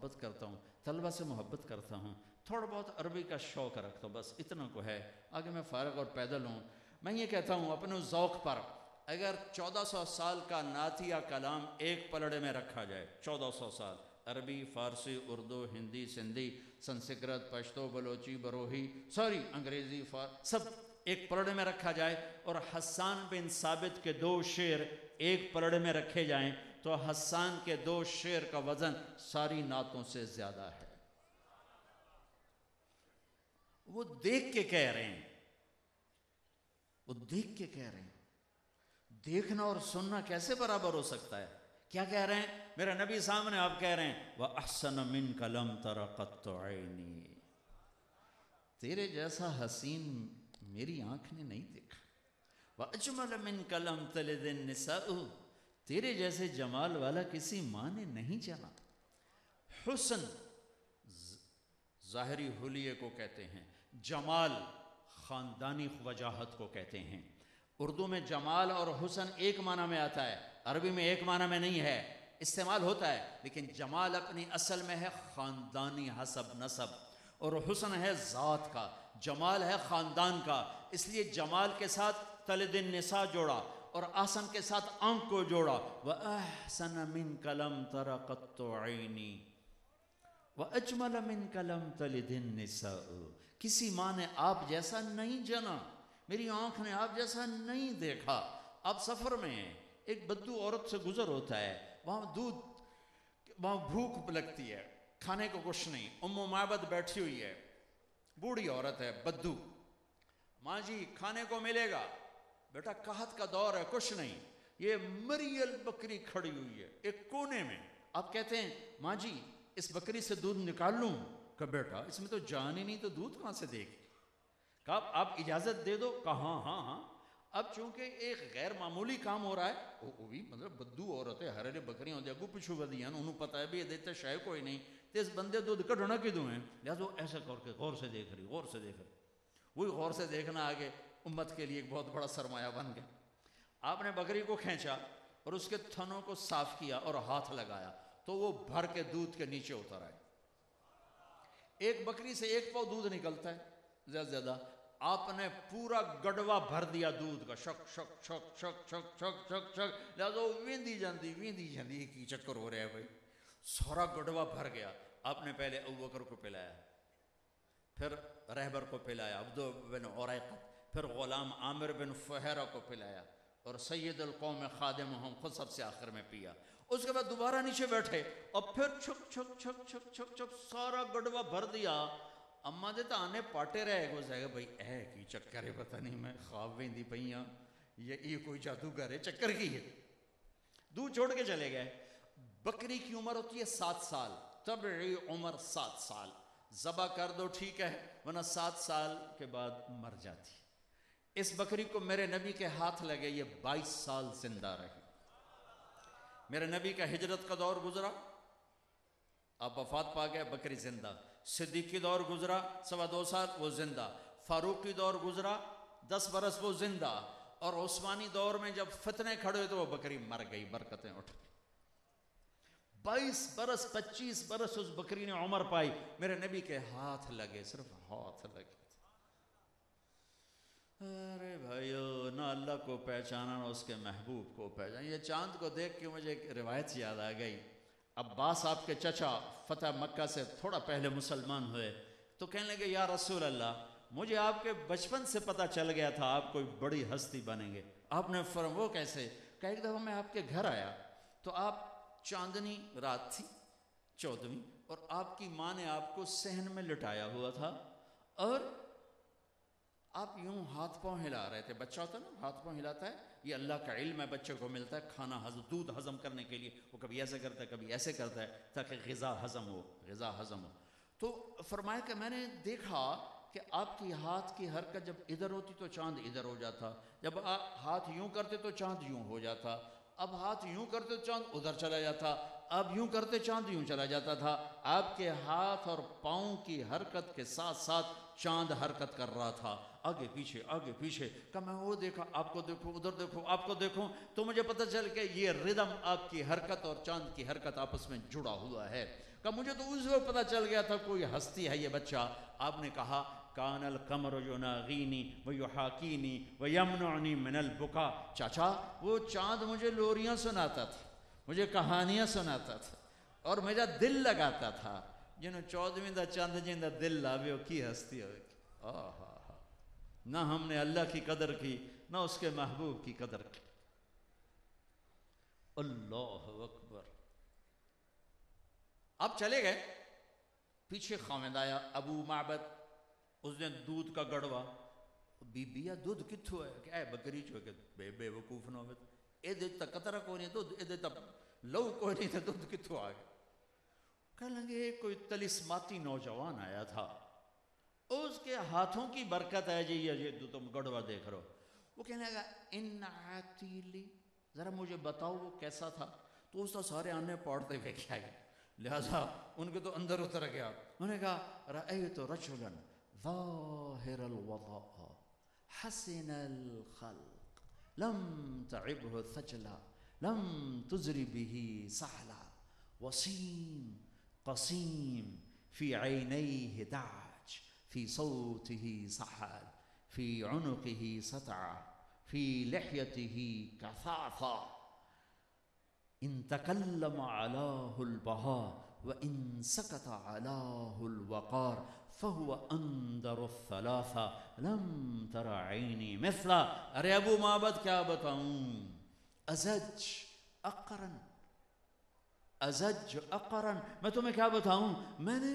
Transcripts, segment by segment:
محبت کرتا ہوں، طلبہ سے محبت کرتا ہوں، تھوڑا بہت عربی کا شوق رکھتا ہوں، بس اتنا کو ہے، آگے میں فارغ اور پیدل ہوں۔ میں یہ کہتا ہوں اپنے ذوق پر، اگر 1400 سال کا نعتیہ کلام ایک پلڑے میں رکھا جائے، 1400 سال، عربی، فارسی، اردو، ہندی، سندھی، سنسکرت، پشتو، بلوچی، بروہی، ساری انگریزی، سب ایک پلڑے میں رکھا جائے، اور حسان بن ثابت کے 2 شعر ایک پلڑے میں رکھے جائیں، تو حسان کے 2 شعر کا وزن ساری نعتوں سے زیادہ ہے۔ وہ دیکھ کے کہہ رہے ہیں، وہ دیکھ کے کہہ رہے ہیں، دیکھنا اور سننا کیسے برابر ہو سکتا ہے؟ کیا کہہ رہے ہیں؟ میرا نبی سامنے آپ کہہ رہے ہیں وَأَحْسَنَ مِنْكَ لَمْ تَرَ قَطُّ عَيْنِي، تیرے جیسا حسین میری آنکھ نے نہیں دیکھا۔ وَأَجْمَلَ مِنْكَ لَمْ تَلِدِ النِّسَاءُ، تیرے جیسے جمال والا کسی ماں نے نہیں جانا۔ حسن ظاہری حلیے کو کہتے ہیں، جمال خاندانی وجاہت کو کہتے ہیں۔ اردو میں جمال اور حسن ایک معنی میں آتا ہے، عربی میں ایک معنی میں نہیں ہے، استعمال ہوتا ہے، لیکن جمال اپنی اصل میں ہے خاندانی حسب نسب، اور حسن ہے ذات کا، جمال ہے خاندان کا، اس لیے جمال کے ساتھ تلد النساء جوڑا اور احسن کے ساتھ آنکھ کو جوڑا۔ وَأَحْسَنَ مِنْكَ لَمْ تَرَ قَطُّ عَيْنِي وَأَجْمَلَ مِنْكَ لَمْ تَلِدِ النِّسَاءُ، کسی ماں نے آپ جیسا نہیں جنا، میری آنکھ نے آپ جیسا نہیں دیکھا۔ آپ سفر میں ہیں، ایک بدو عورت سے گزر ہوتا ہے، وہاں بھوک لگتی ہے، کھانے کو کچھ نہیں، ام معبد بیٹھی ہوئی ہے، بوڑھی عورت ہے، بدو، ماں جی کھانے کو ملے گا؟ بیٹا قحط کا دور ہے، کچھ نہیں، یہ مریل بکری کھڑی ہوئی ہے ایک کونے میں۔ آپ کہتے ہیں ماں جی اس بکری سے دودھ نکال لوں؟ کہ بیٹا اس میں تو جان ہی نہیں، تو دودھ کہاں سے دے گی؟ کہا آپ اجازت دے دو؟ کہا ہاں ہاں ہاں۔ اب چونکہ ایک غیر معمولی کام ہو رہا ہے، وہ بھی مطلب بدو عورت ہے، ہرے بکریاں ہوتی ہیں، اگو پچھو بدیاں، انہوں پتہ ہے بھی یہ دیتے شاید کوئی نہیں، تو اس بندے دودھ کڈھنا کدوں ہیں، لہذا وہ ایسا کر کے غور سے دیکھ رہی، غور سے دیکھ رہی، وہی غور سے دیکھنا آگے امت کے لیے ایک بہت بڑا سرمایہ بن گیا۔ آپ نے بکری کو کھینچا اور اس کے تھنوں کو صاف کیا اور ہاتھ لگایا تو وہ بھر کے دودھ کے نیچے اتر آئے۔ ایک بکری سے 1 پاؤ دودھ نکلتا ہے زیادہ زیادہ، آپ نے پورا گڑوا بھر دیا دودھ کا، شک شک شک شک شک شک شک شک، لہذا وہ ویندی جاندی ایک ہی چکر ہو رہا ہے بھائی، سارا گڑوا بھر گیا۔ آپ نے پہلے ابوبکر کو پلایا، پھر رہبر کو پلایا عبد بن عریقہ، پھر غلام عامر بن فہرہ کو پلایا، اور سید القوم خادمہم خود سب سے آخر میں پیا۔ اس کے بعد دوبارہ نیچے بیٹھے اور پھر چھک چھک چھک چھک چھک چھک سارا گڑوا بھر دیا۔ اماں دے تو آنے پاٹے رہے گو سہے بھائی اے کی چکر ہے، پتہ نہیں میں خواب ویندی پئیاں، یہ کوئی جادوگر ہے، چکر کی ہے۔ دودھ چھوڑ کے چلے گئے۔ بکری کی عمر ہوتی ہے 7 سال، طبعی عمر 7 سال، ذبح کر دو ٹھیک ہے، ورنہ 7 سال کے بعد مر جاتی۔ اس بکری کو میرے نبی کے ہاتھ لگے، یہ 22 سال زندہ رہی۔ میرے نبی کا ہجرت کا دور گزرا، آپ وفات پا گئے، بکری زندہ۔ صدیقی دور گزرا 2.25 سال، وہ زندہ۔ فاروقی دور گزرا 10 برس، وہ زندہ۔ اور عثمانی دور میں جب فتنے کھڑے ہوئے تو وہ بکری مر گئی، برکتیں اٹھ گئی۔ 22 برس 25 برس اس بکری نے عمر پائی، میرے نبی کے ہاتھ لگے، صرف ہاتھ لگے۔ ارے بھائیو، نہ اللہ کو پہچانا نہ اس کے محبوب کو پہچانا۔ یہ چاند کو دیکھ کے مجھے ایک روایت یاد آ گئی۔ عباس آپ کے چچا فتح مکہ سے تھوڑا پہلے مسلمان ہوئے تو کہنے لگے یا رسول اللہ، مجھے آپ کے بچپن سے پتہ چل گیا تھا آپ کوئی بڑی ہستی بنیں گے۔ آپ نے فرمایا وہ کیسے؟ کہ ایک دفعہ میں آپ کے گھر آیا تو آپ چاندنی رات تھی 14ویں، اور آپ کی ماں نے آپ کو صحن میں لٹایا ہوا تھا، اور آپ یوں ہاتھ پاؤں ہلا رہے تھے۔ بچہ ہوتا ہے نا ہاتھ پاؤں ہلاتا ہے، یہ اللہ کا علم ہے، بچے کو ملتا ہے کھانا دودھ ہضم کرنے کے لیے، وہ کبھی ایسے کرتا ہے کبھی ایسے کرتا ہے تاکہ غذا ہضم ہو۔ تو فرمایا کہ میں نے دیکھا کہ آپ کی ہاتھ کی حرکت جب ادھر ہوتی تو چاند ادھر ہو جاتا، جب آپ ہاتھ یوں کرتے تو چاند یوں ہو جاتا، اب ہاتھ یوں کرتے تو چاند ادھر چلا جاتا، اب یوں کرتے چاند یوں چلا جاتا تھا۔ آپ کے ہاتھ اور پاؤں کی حرکت کے ساتھ ساتھ چاند حرکت کر رہا تھا، آگے پیچھے آگے پیچھے۔ کہ میں وہ دیکھا، آپ کو دیکھوں، ادھر دیکھوں، آپ کو دیکھوں، تو مجھے پتہ چل کہ یہ ردم آپ کی حرکت اور چاند کی حرکت آپس میں جڑا ہوا ہے۔ کہ مجھے تو اس وقت پتہ چل گیا تھا کوئی ہستی ہے یہ بچہ. آپ نے کہا کان القمر یناغینی ویحاکینی ویمنعنی من البکا. چاچا وہ چاند مجھے لوریاں سناتا تھا, مجھے کہانیاں سناتا تھا اور میرا دل لگاتا تھا. جنہوں 14ویں دا چاند جن دا دل لاوے ہو کی ہستی ہوئے. نہ ہم نے اللہ کی قدر کی نہ اس کے محبوب کی قدر کی. اللہ اکبر. اب چلے گئے پیچھے خامد آیا ابو معبد, اس نے دودھ کا گڑوا. بی بیا دودھ کتھو ہے کہ اے بکری چو کہ بے وقوف نہ ہوئے اے دے تا قطرہ کوئی نہیں دودھ, اے دے تا لو کوئی نہیں تھا دودھ کتھو آگے. کہنے لگے کوئی تلسماتی نوجوان آیا تھا, اس کے ہاتھوں کی برکت ہے جی یہ جو تم گڑوا دیکھ رہو. وہ کہنے لگا ان عاتیلی, ذرا مجھے بتاؤ وہ کیسا تھا. تو اس نے سارے آنے پڑھتے ہوئے کیا گیا, لہذا ان کے تو اندر اتر گیا. انہوں نے کہا رأیت رجلا ظاہر الوضاء حسن الخلق لم تعبه ثجلا لم تزر به سحلا وسیم قسیم فی عینیہ دعج فی صوته سحل فی عنقه سطع فی لحیته کثافا ان تکلم علاه البهاء وإن سكت علاه الوقار فهو أندر الثلاثة لم تر عيني مثلا. ارے ابو معبد کیا بتاؤں, ازج اقرن ازج اقرن, میں تمہیں کیا بتاؤں. میں نے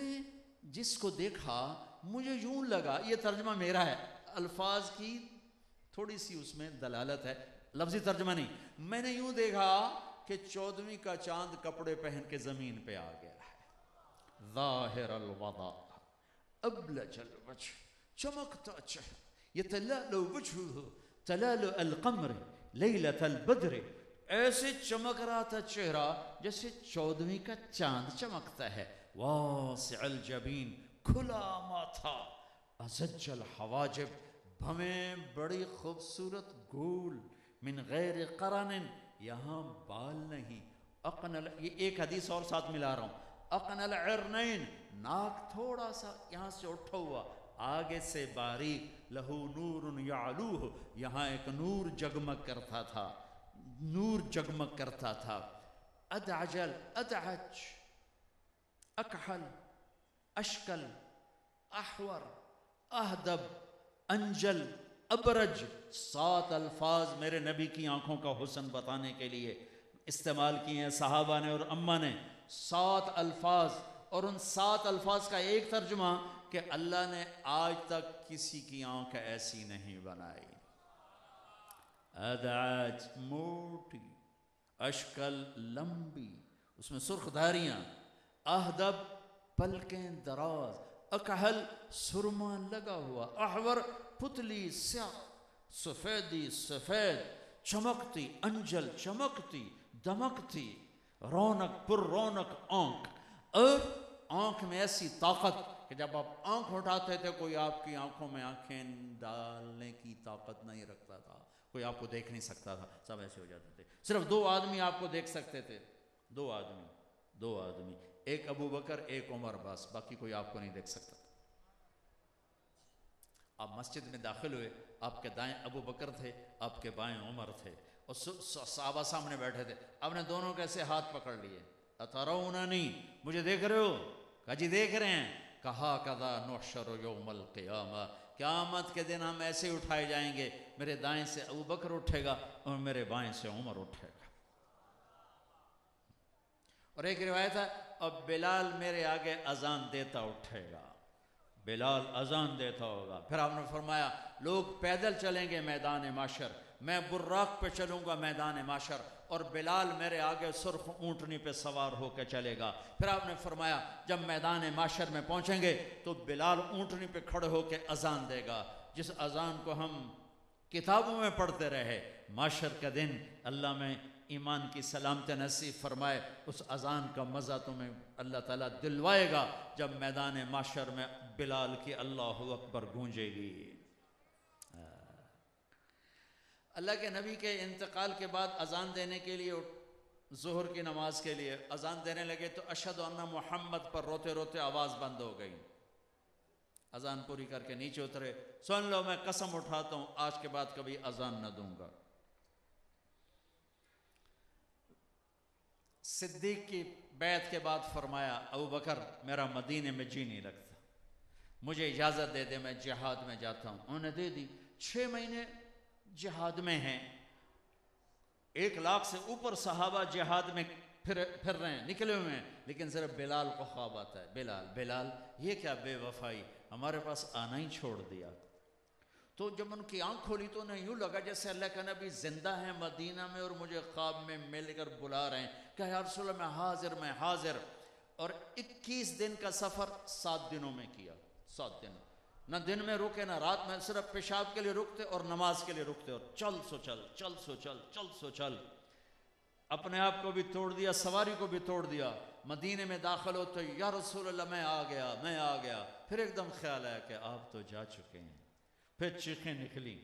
جس کو دیکھا مجھے یوں لگا, یہ ترجمہ میرا ہے, الفاظ کی تھوڑی سی اس میں دلالت ہے, لفظی ترجمہ نہیں. میں نے یوں دیکھا کہ 14ویں کا چاند کپڑے پہن کے زمین پہ آ گیا ہے. ظاہر الوضاء ابلج الوجه, چمکتا چہرہ, یتلألؤ وجهه تلألؤ القمر لیلة البدر, ایسے چمک رہا تھا چہرہ جیسے 14ویں کا چاند چمکتا ہے. واسع الجبین, کھلا ماتھا. ازج الحواجب, بھویں بڑی خوبصورت گول. من غیر قرن, یہاں بال نہیں. اقنل, یہ ایک حدیث اور ساتھ ملا رہا ہوں. اقن العرنین, ناک تھوڑا سا یہاں سے اٹھا ہوا, آگے سے باریک. لہو نور یعلوہ, یہاں ایک نور جگمگ کرتا تھا, نور جگمگ کرتا تھا. ادعجل ادعج اکحل اشکل احور اہدب انجل ابرج. 7 الفاظ میرے نبی کی آنکھوں کا حسن بتانے کے لیے استعمال کیے ہیں صحابہ نے اور امہ نے. 7 الفاظ, اور ان 7 الفاظ کا ایک ترجمہ کہ اللہ نے آج تک کسی کی آنکھ ایسی نہیں بنائی. ادعج موٹی, اشکل لمبی, اس میں سرخ دھاریاں, اہدب پلکیں دراز, اکحل سرما لگا ہوا, احور پتلی سیاہ, سفیدی سفید, چمکتی انجل چمکتی دمکتی, رونق پر رونق آنکھ. اور آنکھ میں ایسی طاقت کہ جب آپ آنکھ اٹھاتے تھے کوئی آپ کی آنکھوں میں آنکھیں ڈالنے کی طاقت نہیں رکھتا تھا, کوئی آپ کو دیکھ نہیں سکتا تھا, سب ایسے ہو جاتے تھے. صرف 2 آدمی آپ کو دیکھ سکتے تھے, 2 آدمی, ایک ابو بکر ایک عمر, بس, باقی کوئی آپ کو نہیں دیکھ سکتا تھا. آپ مسجد میں داخل ہوئے, آپ کے دائیں ابو بکر تھے, آپ کے بائیں عمر تھے, اور صحابہ سامنے بیٹھے تھے. آپ نے دونوں کیسے ہاتھ پکڑ لیے, اتروننی, مجھے دیکھ رہے ہو؟ کہا جی دیکھ رہے ہیں. کہا کذا نحشر یوم القیامہ, قیامت کے دن ہم ایسے اٹھائے جائیں گے, میرے دائیں سے ابو بکر اٹھے گا اور میرے بائیں سے عمر اٹھے گا. اور ایک روایت ہے, اور بلال میرے آگے اذان دیتا اٹھے گا, بلال اذان دیتا ہوگا. پھر آپ نے فرمایا لوگ پیدل چلیں گے میدان معاشر, میں براق پہ چلوں گا میدان معاشر, اور بلال میرے آگے سرخ اونٹنی پہ سوار ہو کے چلے گا. پھر آپ نے فرمایا جب میدان معاشر میں پہنچیں گے تو بلال اونٹنی پہ کھڑے ہو کے اذان دے گا, جس اذان کو ہم کتابوں میں پڑھتے رہے. معاشر کا دن اللہ میں ایمان کی سلامت نصیب فرمائے, اس اذان کا مزہ تمہیں اللہ تعالیٰ دلوائے گا جب میدان معاشر میں بلال کی اللہ اکبر گونجے گی. اللہ کے نبی کے انتقال کے بعد اذان دینے کے لیے ظہر کی نماز کے لیے اذان دینے لگے تو اشہد ان محمد پر روتے روتے آواز بند ہو گئی. اذان پوری کر کے نیچے اترے, سن لو میں قسم اٹھاتا ہوں آج کے بعد کبھی اذان نہ دوں گا. صدیق کی بیعت کے بعد فرمایا, ابو بکر میرا مدینے میں جی نہیں لگتا, مجھے اجازت دے دے میں جہاد میں جاتا ہوں. انہوں نے دے دی. 6 مہینے جہاد میں ہیں, 1 لاکھ سے اوپر صحابہ جہاد میں پھر رہے ہیں, نکلے ہوئے ہیں, لیکن صرف بلال کو خواب آتا ہے, بلال یہ کیا بے وفائی, ہمارے پاس آنا ہی چھوڑ دیا. تو جب ان کی آنکھ کھولی تو انہیں یوں لگا جیسے اللہ کا نبی زندہ ہے مدینہ میں اور مجھے خواب میں مل کر بلا رہے ہیں. کہا یا رسول اللہ میں حاضر. اور 21 دن کا سفر 7 دنوں میں کیا. 7 دن, نہ دن میں رکے نہ رات میں, صرف پیشاب کے لیے رکتے اور نماز کے لیے رکتے, اور چل سو چل. اپنے آپ کو بھی توڑ دیا, سواری کو بھی توڑ دیا. مدینے میں داخل ہو تو یا رسول اللہ میں آ گیا. پھر ایک دم خیال آیا کہ آپ تو جا چکے ہیں. پھر چیخیں نکلی,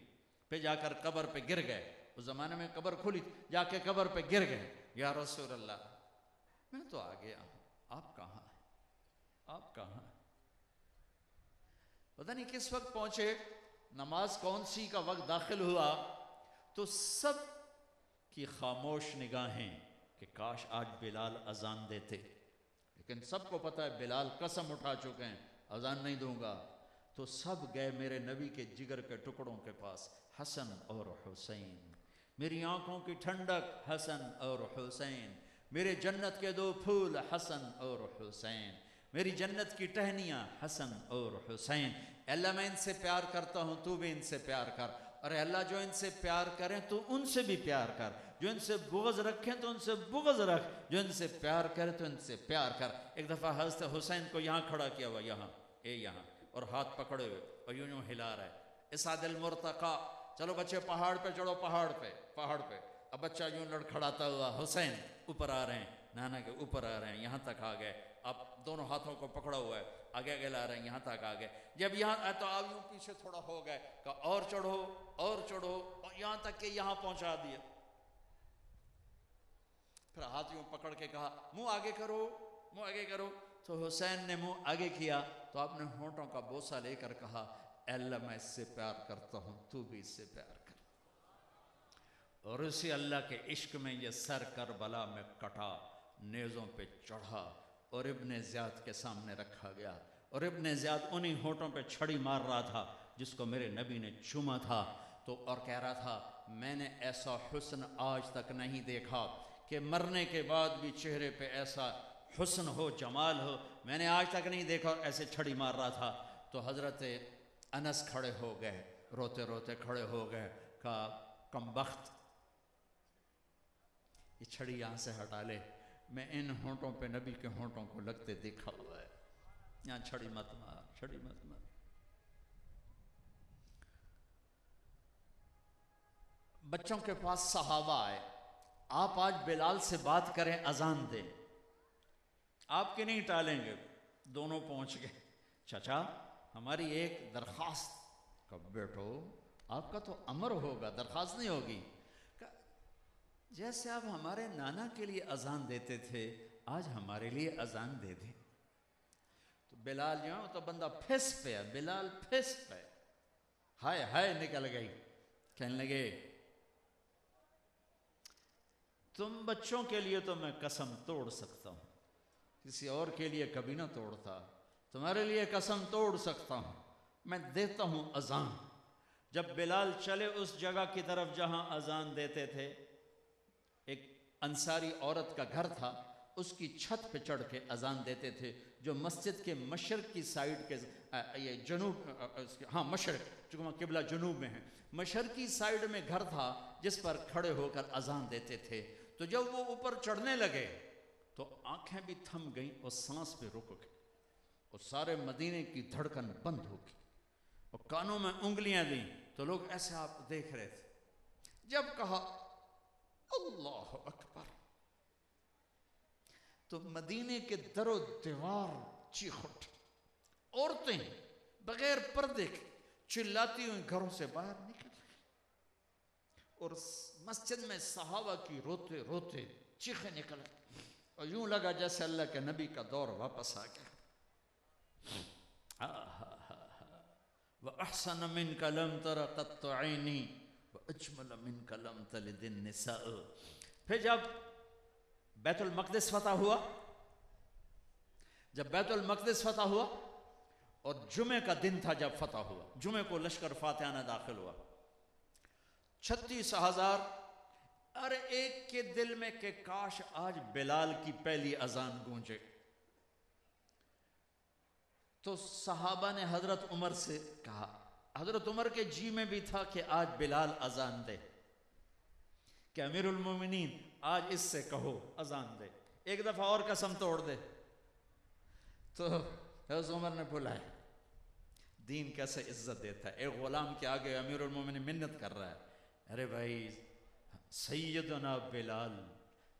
پھر جا کر قبر پہ گر گئے. اس زمانے میں قبر کھلی, جا کے قبر پہ گر گئے. یا رسول اللہ میں تو آ گیا ہوں, آپ کہاں ہیں؟ پتہ نہیں کس وقت پہنچے, نماز کون سی کا وقت داخل ہوا تو سب کی خاموش نگاہیں کہ کاش آج بلال اذان دیتے. لیکن سب کو پتہ ہے بلال قسم اٹھا چکے ہیں اذان نہیں دوں گا. تو سب گئے میرے نبی کے جگر کے ٹکڑوں کے پاس, حسن اور حسین, میری آنکھوں کی ٹھنڈک حسن اور حسین, میرے جنت کے 2 پھول حسن اور حسین, میری جنت کی ٹہنیاں حسن اور حسین. اللہ میں ان سے پیار کرتا ہوں, تو بھی ان سے پیار کر. ارے اللہ جو ان سے پیار کریں تو ان سے بھی پیار کر, جو ان سے بغض رکھیں تو ان سے بغض رکھ, جو ان سے پیار کرے تو ان سے پیار کر. ایک دفعہ حضرت حسین کو یہاں کھڑا کیا ہوا, یہاں, اور ہاتھ پکڑے ہوئے اور یوں ہلا رہا ہے. اسعد المرتقی, چلو بچے پہاڑ پہ چڑھو, پہاڑ پہ. اب بچہ یوں لڑکھڑاتا ہوا, حسین اوپر آ رہے ہیں, نانا کے اوپر آ رہے ہیں, یہاں تک آ گئے. اب دونوں ہاتھوں کو پکڑا ہوا ہے, آگے لا رہے ہیں, یہاں تک آ گئے. جب یہاں آئے تو آپ یوں پیچھے تھوڑا ہو گئے, کہا اور چڑھو, اور یہاں تک کہ یہاں پہنچا دیا. پھر ہاتھ یوں پکڑ کے کہا منہ آگے کرو. تو حسین نے منہ آگے کیا تو آپ نے ہونٹوں کا بوسہ لے کر کہا, اے اللہ میں اس سے پیار کرتا ہوں, تو بھی اس سے پیار کر. اور اسی اللہ کے عشق میں یہ سر کربلا میں کٹا, نیزوں پہ چڑھا اور ابن زیاد کے سامنے رکھا گیا. اور ابن زیاد انہی ہونٹوں پہ چھڑی مار رہا تھا جس کو میرے نبی نے چوما تھا. تو اور کہہ رہا تھا میں نے ایسا حسن آج تک نہیں دیکھا کہ مرنے کے بعد بھی چہرے پہ ایسا حسن ہو, جمال ہو, میں نے آج تک نہیں دیکھا. ایسے چھڑی مار رہا تھا. تو حضرت انس کھڑے ہو گئے, روتے روتے کھڑے ہو گئے, کہا کمبخت یہ چھڑی یہاں سے ہٹا لے, میں ان ہونٹوں پہ نبی کے ہونٹوں کو لگتے دیکھا ہوا ہے, یہاں چھڑی مت مار. بچوں کے پاس صحابہ آئے, آپ آج بلال سے بات کریں, اذان دیں, آپ کے نہیں ٹالیں گے. دونوں پہنچ گئے. چچا ہماری ایک درخواست. کب بیٹو آپ کا تو امر ہوگا, درخواست نہیں ہوگی. جیسے آپ ہمارے نانا کے لیے اذان دیتے تھے آج ہمارے لیے اذان دے دیں. تو بلال جو ہے تو بندہ پھس پہ, بلال پھس پہ, ہائے نکل گئی. کہنے لگے تم بچوں کے لیے تو میں قسم توڑ سکتا ہوں, کسی اور کے لیے کبھی نہ توڑتا, تمہارے لیے قسم توڑ سکتا ہوں, میں دیتا ہوں اذان. جب بلال چلے اس جگہ کی طرف جہاں اذان دیتے تھے, ایک انصاری عورت کا گھر تھا, اس کی چھت پہ چڑھ کے اذان دیتے تھے, جو مسجد کے مشرق کی سائیڈ کے یہ جنوب, مشرق, چونکہ قبلہ جنوب میں ہے, مشرقی سائیڈ میں گھر تھا جس پر کھڑے ہو کر اذان دیتے تھے. تو جب وہ اوپر چڑھنے لگے تو آنکھیں بھی تھم گئیں اور سانس بھی رک گئی, اور سارے مدینے کی دھڑکن بند ہو گئی, اور کانوں میں انگلیاں دیں تو لوگ ایسے آپ دیکھ رہے تھے. جب کہا اللہ اکبر تو مدینے کے در و دیوار چیخ اٹھے. عورتیں بغیر پردے کے چلاتی ہوئی گھروں سے باہر نکل, اور مسجد میں صحابہ کی روتے روتے چیخیں نکل اور یوں لگا جیسے اللہ کے نبی کا دور واپس آ گیا. وَأَحْسَنَ مِنْكَ لَمْ تَرَ قَطُّ عَيْنِي وَأَجْمَلَ مِنْكَ لَمْ تَلِدِ النِّسَاءُ. پھر جب بیت المقدس فتح ہوا، جب بیت المقدس فتح ہوا اور جمعے کا دن تھا جب فتح ہوا، جمعے کو لشکر فاتحانہ داخل ہوا، 36,000. ارے ایک کے دل میں کہ کاش آج بلال کی پہلی اذان گونجے. تو صحابہ نے حضرت عمر سے کہا، حضرت عمر کے جی میں بھی تھا کہ آج بلال اذان دے، کہ امیر المومنین آج اس سے کہو اذان دے، ایک دفعہ اور قسم توڑ دے. تو حضرت عمر نے بلایا. دین کیسے عزت دیتا ہے، ایک غلام کے آگے امیر المومنین منت کر رہا ہے، ارے بھائی سیدنا بلال،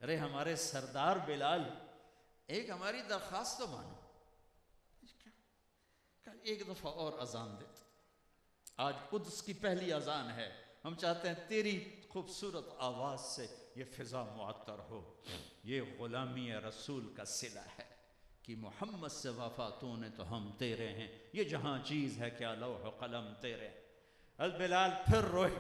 ارے ہمارے سردار بلال، ایک ہماری درخواست تو مانو. ایک دفعہ اور اذان دے. آج قدس کی پہلی اذان ہے، ہم چاہتے ہیں تیری خوبصورت آواز سے یہ فضا معطر ہو. یہ غلامی رسول کا صلہ ہے کہ محمد سے وفا تو نے تو ہم تیرے ہیں، یہ جہاں چیز ہے کیا لوح و قلم تیرے. حضرت بلال پھر روئے،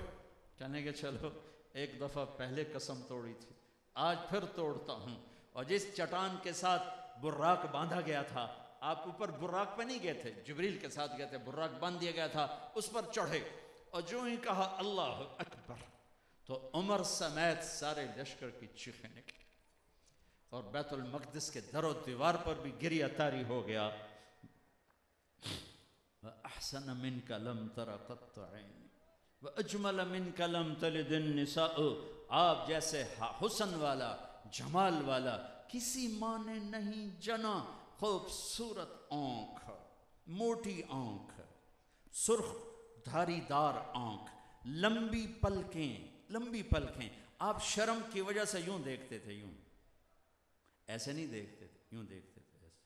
کہنے کہ چلو ایک دفعہ پہلے قسم توڑی تھی، آج پھر توڑتا ہوں. اور جس چٹان کے ساتھ براق باندھا گیا تھا، آپ اوپر براق پہ نہیں گئے تھے، جبریل کے ساتھ گئے تھے، براق باندھ دیا گیا تھا، اس پر چڑھے اور جو ہی کہا اللہ اکبر تو عمر سمیت سارے لشکر کی چیخیں نکلی اور بیت المقدس کے در و دیوار پر بھی گریہ تاری ہو گیا. وَأَحْسَنَ مِنْكَ لَمْ تَرَ قَطُّ عَيْنِي وَأَجْمَلَ مِنْكَ لَمْ تَلِدِ النِّسَاءُ. آپ جیسے حسن والا، جمال والا کسی ماں نے نہیں جنا. خوبصورت آنکھ، موٹی آنکھ، سرخ دھاری دار آنکھ، لمبی پلکیں، لمبی پلکیں. آپ شرم کی وجہ سے یوں دیکھتے تھے، یوں ایسے نہیں دیکھتے تھے، یوں دیکھتے تھے ایسے.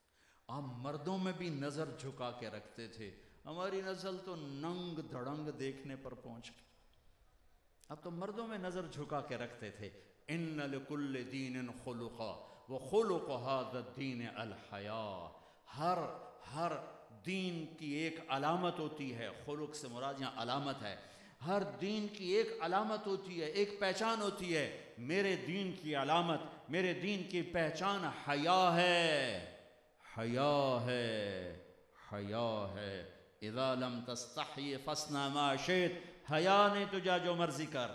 آپ مردوں میں بھی نظر جھکا کے رکھتے تھے. ہماری نسل تو ننگ دھڑنگ دیکھنے پر پہنچ گئی. اب تو مردوں میں نظر جھکا کے رکھتے تھے. ان لکل دین خلقا وخلق هذا الدین الحیاء. ہر دین کی ایک علامت ہوتی ہے، خلق سے مراد یہاں علامت ہے. ہر دین کی ایک علامت ہوتی ہے، ایک پہچان ہوتی ہے. میرے دین کی علامت، میرے دین کی پہچان حیا ہے، حیا ہے، حیا ہے. اذا لم تستحی فاصنع ما شئت. حیا نے تجھا جو مرضی کر.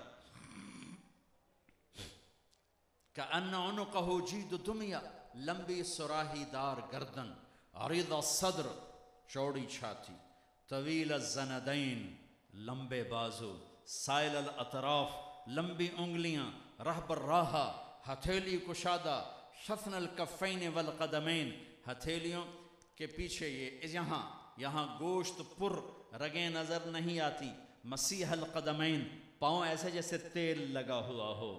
کأن عنقہ جید دمیا، لمبی سراہی دار گردن، عریض الصدر چوڑی چھاتی، طویل الزندین لمبے بازو، سائل الاطراف لمبی انگلیاں، رہب الراحہ ہتھیلی کشادہ، شفن الکفین والقدمین ہتھیلیوں کے پیچھے یہ یہاں گوشت پر، رگیں نظر نہیں آتی. مسیح القدمین پاؤں ایسے جیسے تیل لگا ہوا ہو.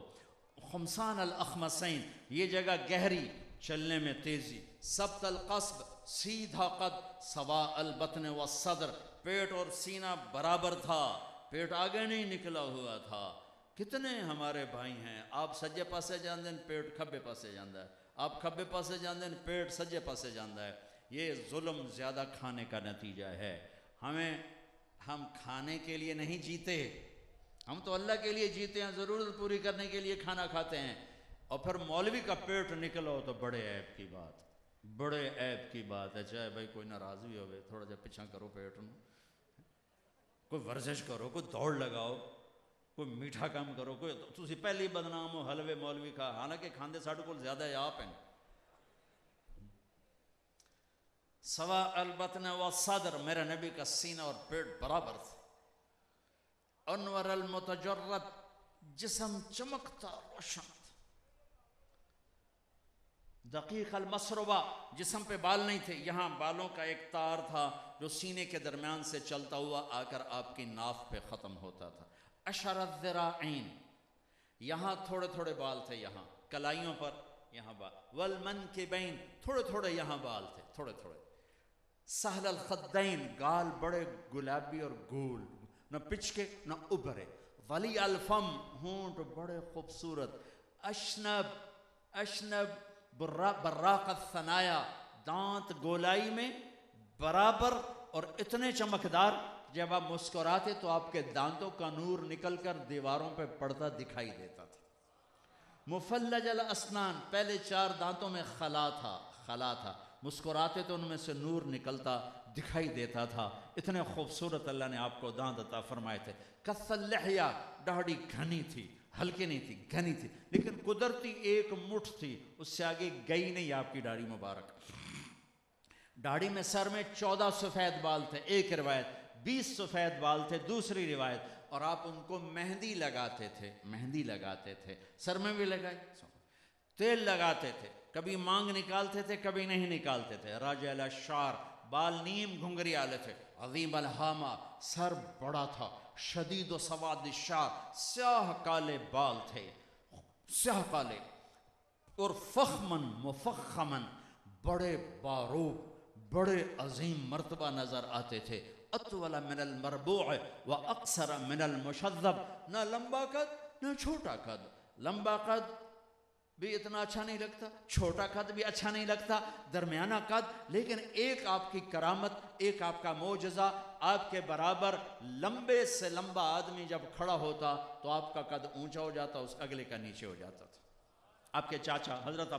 خمسان الاخمسین یہ جگہ گہری، چلنے میں تیزی. سبت القصب سیدھا قد، سواء البطن والصدر پیٹ اور سینہ برابر تھا، پیٹ آگے نہیں نکلا ہوا تھا. کتنے ہمارے بھائی ہیں، آپ سجے پاسے جاندے ہیں پیٹ کھبے پاسے جاندہ ہے، آپ کھبے پاسے جاندے ہیں پیٹ سجے پاسے جاندہ ہے. یہ ظلم زیادہ کھانے کا نتیجہ ہے. ہم کھانے کے لیے نہیں جیتے، ہم تو اللہ کے لیے جیتے ہیں، ضرورت پوری کرنے کے لیے کھانا کھاتے ہیں. اور پھر مولوی کا پیٹ نکلو تو بڑے عیب کی بات، بڑے عیب کی بات ہے. چاہے بھائی کوئی ناراض بھی ہوئے، تھوڑا جا پیچھا کرو پیٹ نو، کوئی ورزش کرو، کوئی دوڑ لگاؤ، کوئی میٹھا کام کرو. کوئی تسی پہلی بدنام ہو حلوے مولوی کا، حالانکہ کھاندے ساڈے کول زیادہ آپ ہیں. سواء البطن والصدر، میرے نبی کا سینہ اور پیٹ برابر تھا. انور المتجرد جسم چمکتا روشن تھا. دقیق المسربہ جسم پہ بال نہیں تھے، یہاں بالوں کا ایک تار تھا جو سینے کے درمیان سے چلتا ہوا آ کر آپ کی ناف پہ ختم ہوتا تھا. اشر الذراعین یہاں تھوڑے تھوڑے بال تھے، یہاں کلائیوں پر یہاں بال. والمنکبین تھوڑے تھوڑے یہاں بال تھے، تھوڑے تھوڑے. سہل الخدین گال بڑے گلابی اور گول، نہ پچکے نہ ابھرے. ولی الفم ہونٹ بڑے خوبصورت. اشنب اشنب براق الثنایا، دانت گولائی میں برابر اور اتنے چمکدار، جب آپ مسکراتے تو آپ کے دانتوں کا نور نکل کر دیواروں پہ پڑتا دکھائی دیتا تھا۔ مفلج الاسنان، پہلے 4 دانتوں میں خلا تھا، مسکراتے تو ان میں سے نور نکلتا دکھائی دیتا تھا، اتنے خوبصورت اللہ نے آپ کو دانت عطا فرمائے تھے۔ کث اللحیہ، داڑھی گھنی تھی، ہلکی نہیں تھی، گھنی تھی، لیکن قدرتی ایک مٹھ تھی، اس سے آگے گئی نہیں آپ کی داڑھی مبارک۔ داڑھی میں، سر میں 14 سفید بال تھے ایک روایت، 20 سفید بال تھے دوسری روایت، اور آپ ان کو مہندی لگاتے تھے، سر میں بھی لگائی، تیل لگاتے تھے، کبھی مانگ نکالتے تھے کبھی نہیں نکالتے تھے۔ راجع الاشعار، بال نیم گھنگری والے تھے۔ عظیم الہامہ، سر بڑا تھا۔ شدید و سواد الشعر، سیاہ کالے بال تھے، سیاہ کالے، اور فخمن مفخمن، بڑے باروب، بڑے عظیم مرتبہ نظر آتے تھے۔ اطول من المربوع و اقصر من المشذب، نہ لمبا قد نہ چھوٹا قد، لمبا قد بھی اتنا اچھا نہیں لگتا، چھوٹا قد بھی اچھا نہیں لگتا، درمیانہ قد، لیکن ایک آپ کی کرامت، ایک آپ کا معجزہ، آپ کے برابر لمبے سے لمبا آدمی جب کھڑا ہوتا تو آپ کا قد اونچا ہو جاتا، اس اگلے کا نیچے ہو جاتا تھا۔ آپ کے چاچا حضرت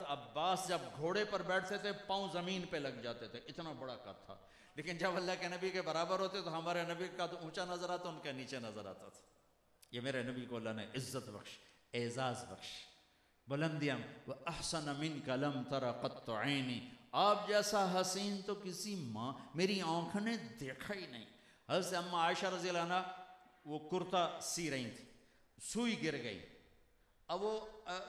عباس جب گھوڑے پر بیٹھتے تھے پاؤں زمین پہ لگ جاتے تھے، اتنا بڑا قد تھا، لیکن جب اللہ کے نبی کے برابر ہوتے تو ہمارے نبی کا قد اونچا نظر آتا، ان کا نیچے نظر آتا تھا۔ یہ میرے نبی کو اللہ نے عزت بخش، اعزاز بخش، بلندیاں۔ وَأَحْسَنَ مِنْكَ لَمْ تَرَ قَطُّ عَيْنِي، آپ جیسا حسین تو کسی ماں میری آنکھ نے دیکھا ہی نہیں۔ حضرت اما عائشہ رضی اللہ عنہ وہ کرتا سی رہی تھی، سوئی گر گئی، اب وہ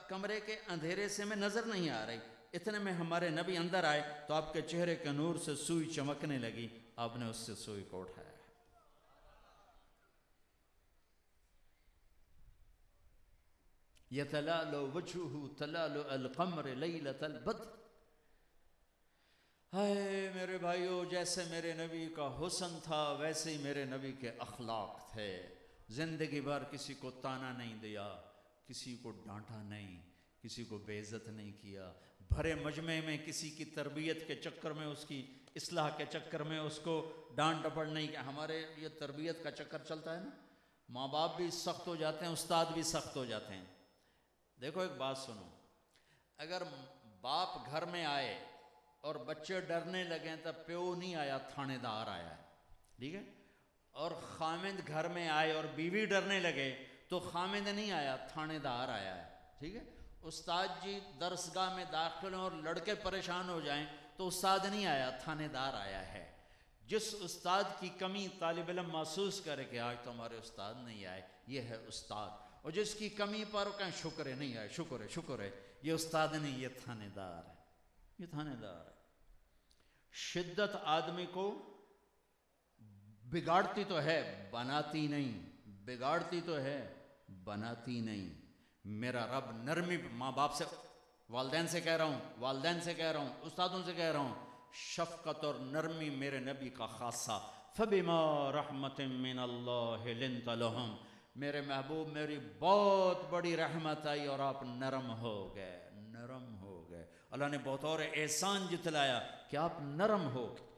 کمرے کے اندھیرے سے میں نظر نہیں آ رہی، اتنے میں ہمارے نبی اندر آئے تو آپ کے چہرے کے نور سے سوئی چمکنے لگی، آپ نے اس سے سوئی کو اٹھایا۔ یتلالو وجہہ تلالو القمر لیلۃ البدر، ہائے میرے بھائیو، جیسے میرے نبی کا حسن تھا ویسے ہی میرے نبی کے اخلاق تھے۔ زندگی بھر کسی کو تانا نہیں دیا، کسی کو ڈانٹا نہیں، کسی کو بے عزت نہیں کیا، بھرے مجمع میں کسی کی تربیت کے چکر میں، اس کی اصلاح کے چکر میں اس کو ڈانٹ ڈپٹ نہیں کیا۔ ہمارے یہ تربیت کا چکر چلتا ہے نا، ماں باپ بھی سخت ہو جاتے ہیں، استاد بھی سخت ہو جاتے ہیں۔ دیکھو ایک بات سنو، اگر باپ گھر میں آئے اور بچے ڈرنے لگیں تو پیو نہیں آیا، تھانے دار آیا ہے، ٹھیک ہے؟ اور خامند گھر میں آئے اور بیوی ڈرنے لگے تو خامند نہیں آیا، تھانے دار آیا ہے، ٹھیک ہے؟ استاد جی درسگاہ میں داخل ہوں اور لڑکے پریشان ہو جائیں تو استاد نہیں آیا، تھانے دار آیا ہے۔ جس استاد کی کمی طالب علم محسوس کرے کہ آج تو ہمارے استاد نہیں آئے، یہ ہے استاد، اور جس کی کمی پر کہیں شکر ہے نہیں آئے، شکر ہے، یہ استاد نہیں، یہ تھانے دار ہے، یہ تھانے دار ہے۔ شدت آدمی کو بگاڑتی تو ہے، بناتی نہیں، بگاڑتی تو ہے، بناتی نہیں۔ میرا رب نرمی، ماں باپ سے، والدین سے کہہ رہا ہوں، استادوں سے کہہ رہا ہوں، شفقت اور نرمی میرے نبی کا خاصہ۔ فَبِمَا رَحْمَةٍ مِّنَ اللَّهِ لِنْتَ لَهُمْ، میرے محبوب میری بہت بڑی رحمت آئی اور آپ نرم ہو گئے، نرم ہو گئے۔ اللہ نے بہت اور احسان جتلایا کہ آپ نرم ہو گئے۔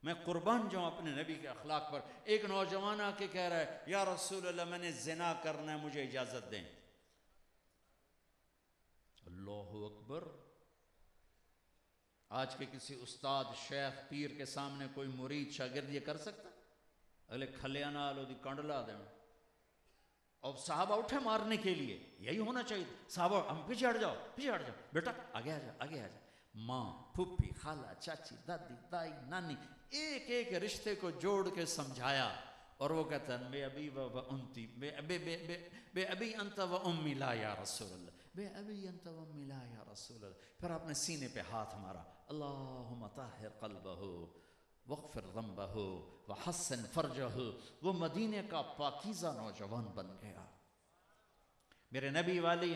میں قربان جاؤں اپنے نبی کے اخلاق پر۔ ایک نوجوان آ کے کہہ رہا ہے، یا رسول اللہ میں نے زنا کرنا ہے، مجھے اجازت دیں۔ اللہ اکبر! آج کے کسی استاد، شیخ، پیر کے سامنے کوئی مرید شاگرد یہ کر سکتا؟ اگلے کھلیا نال دی کنڈ لا دیں۔ اور صحابہ اٹھے مارنے کے لیے، یہی ہونا چاہیے صحابہ، ہم پیچھے ہٹ جاؤ، بیٹا آگے آ جا۔ ماں، پھپھی، خالہ، چاچی، دادی، دائی، نانی، ایک ایک رشتے کو جوڑ کے سمجھایا، اور وہ کہتا ہے بے ابی انت و امی لا یا رسول اللہ، بے ابی انت و امی لا یا رسول اللہ۔ پھر آپ نے سینے پہ ہاتھ مارا، اللہم طہر قلبہ وغفر ذنبہ وحسن فرجہ۔ وہ مدینے کا پاکیزہ نوجوان بن گیا۔ میرے نبی والی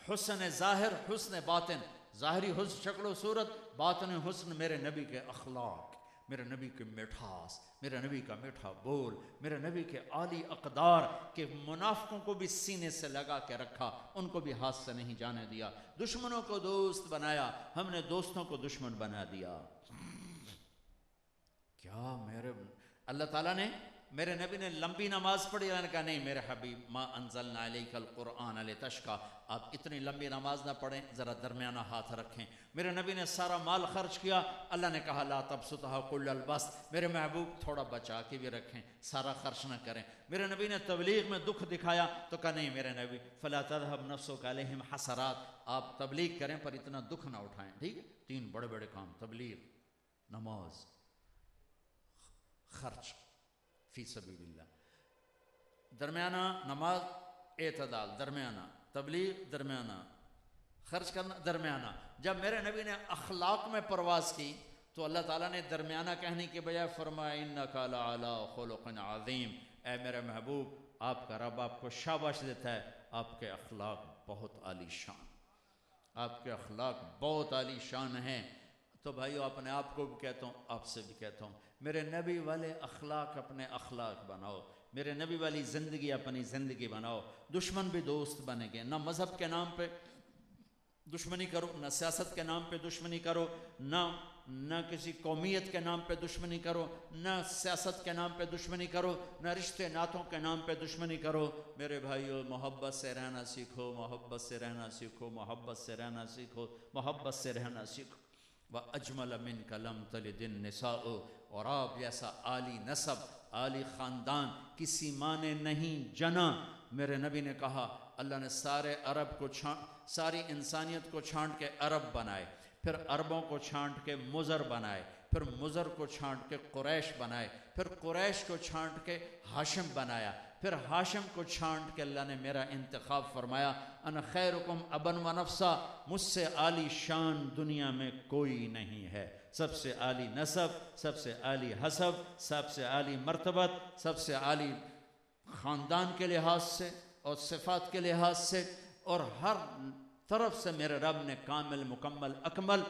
حسن ظاہر، حسن باطن، ظاہری حسن شکل و صورت، باطن حسن میرے نبی کے اخلاق، میرے نبی کی مٹھاس، میرے نبی کا میٹھا بول، میرے نبی کے عالی اقدار کہ منافقوں کو بھی سینے سے لگا کے رکھا، ان کو بھی ہاتھ سے نہیں جانے دیا، دشمنوں کو دوست بنایا، ہم نے دوستوں کو دشمن بنا دیا۔ کیا میرے اللہ تعالیٰ نے، میرے نبی نے لمبی نماز پڑھی، اللہ نے کہا نہیں میرے حبیب ما انزلنا علیک القرآن لتشقی، آپ اتنی لمبی نماز نہ پڑھیں، ذرا درمیانہ ہاتھ رکھیں۔ میرے نبی نے سارا مال خرچ کیا، اللہ نے کہا لا تبسطھا کل البسط، میرے محبوب تھوڑا بچا کے بھی رکھیں، سارا خرچ نہ کریں۔ میرے نبی نے تبلیغ میں دکھ دکھایا تو کہا نہیں میرے نبی فلا تذهب نفسك علیہم حسرات، آپ تبلیغ کریں پر اتنا دکھ نہ اٹھائیں، ٹھیک ہے؟ تین بڑے بڑے کام، تبلیغ، نماز، خرچ فی سبیل اللہ، درمیانہ نماز اعتدال، درمیانہ تبلیغ، درمیانہ خرچ کرنا، درمیانہ۔ جب میرے نبی نے اخلاق میں پرواز کی تو اللہ تعالیٰ نے درمیانہ کہنے کے بجائے فرمایا انک لعلی خلق عظیم، اے میرے محبوب آپ کا رب آپ کو شاباش دیتا ہے، آپ کے اخلاق بہت عالی شان، آپ کے اخلاق بہت عالی شان ہیں۔ تو بھائیو اپنے آپ کو بھی کہتا ہوں، آپ سے بھی کہتا ہوں، میرے نبی والے اخلاق اپنے اخلاق بناؤ، میرے نبی والی زندگی اپنی زندگی بناؤ۔ دشمن بھی دوست بنیں گے، نہ مذہب کے نام پہ دشمنی کرو، نہ سیاست کے نام پہ دشمنی کرو، نہ کسی قومیت کے نام پہ دشمنی کرو، نہ سیاست کے نام پہ دشمنی کرو، نہ رشتے ناتوں کے نام پہ دشمنی کرو۔ میرے بھائیو محبت سے رہنا سیکھو، محبت سے رہنا سیکھو، محبت سے رہنا سیکھو، محبت سے رہنا سیکھو۔ وَأَجْمَلَ مِنْكَ لَمْ تَلِدِ النِّسَاءُ، اور آپ جیسا عالی نسب، عالی خاندان کسی ماں نے نہیں جنا۔ میرے نبی نے کہا اللہ نے سارے عرب کو ساری انسانیت کو چھانٹ کے عرب بنائے، پھر عربوں کو چھانٹ کے مضر بنائے، پھر مضر کو چھانٹ کے قریش بنائے، پھر قریش کو چھانٹ کے ہاشم بنایا، پھر ہاشم کو چھانٹ کے اللہ نے میرا انتخاب فرمایا انا خیرکم ابا و نفسا، مجھ سے عالی شان دنیا میں کوئی نہیں ہے، سب سے عالی نسب، سب سے عالی حسب، سب سے عالی مرتبت، سب سے عالی خاندان کے لحاظ سے اور صفات کے لحاظ سے، اور ہر طرف سے میرے رب نے کامل مکمل اکمل۔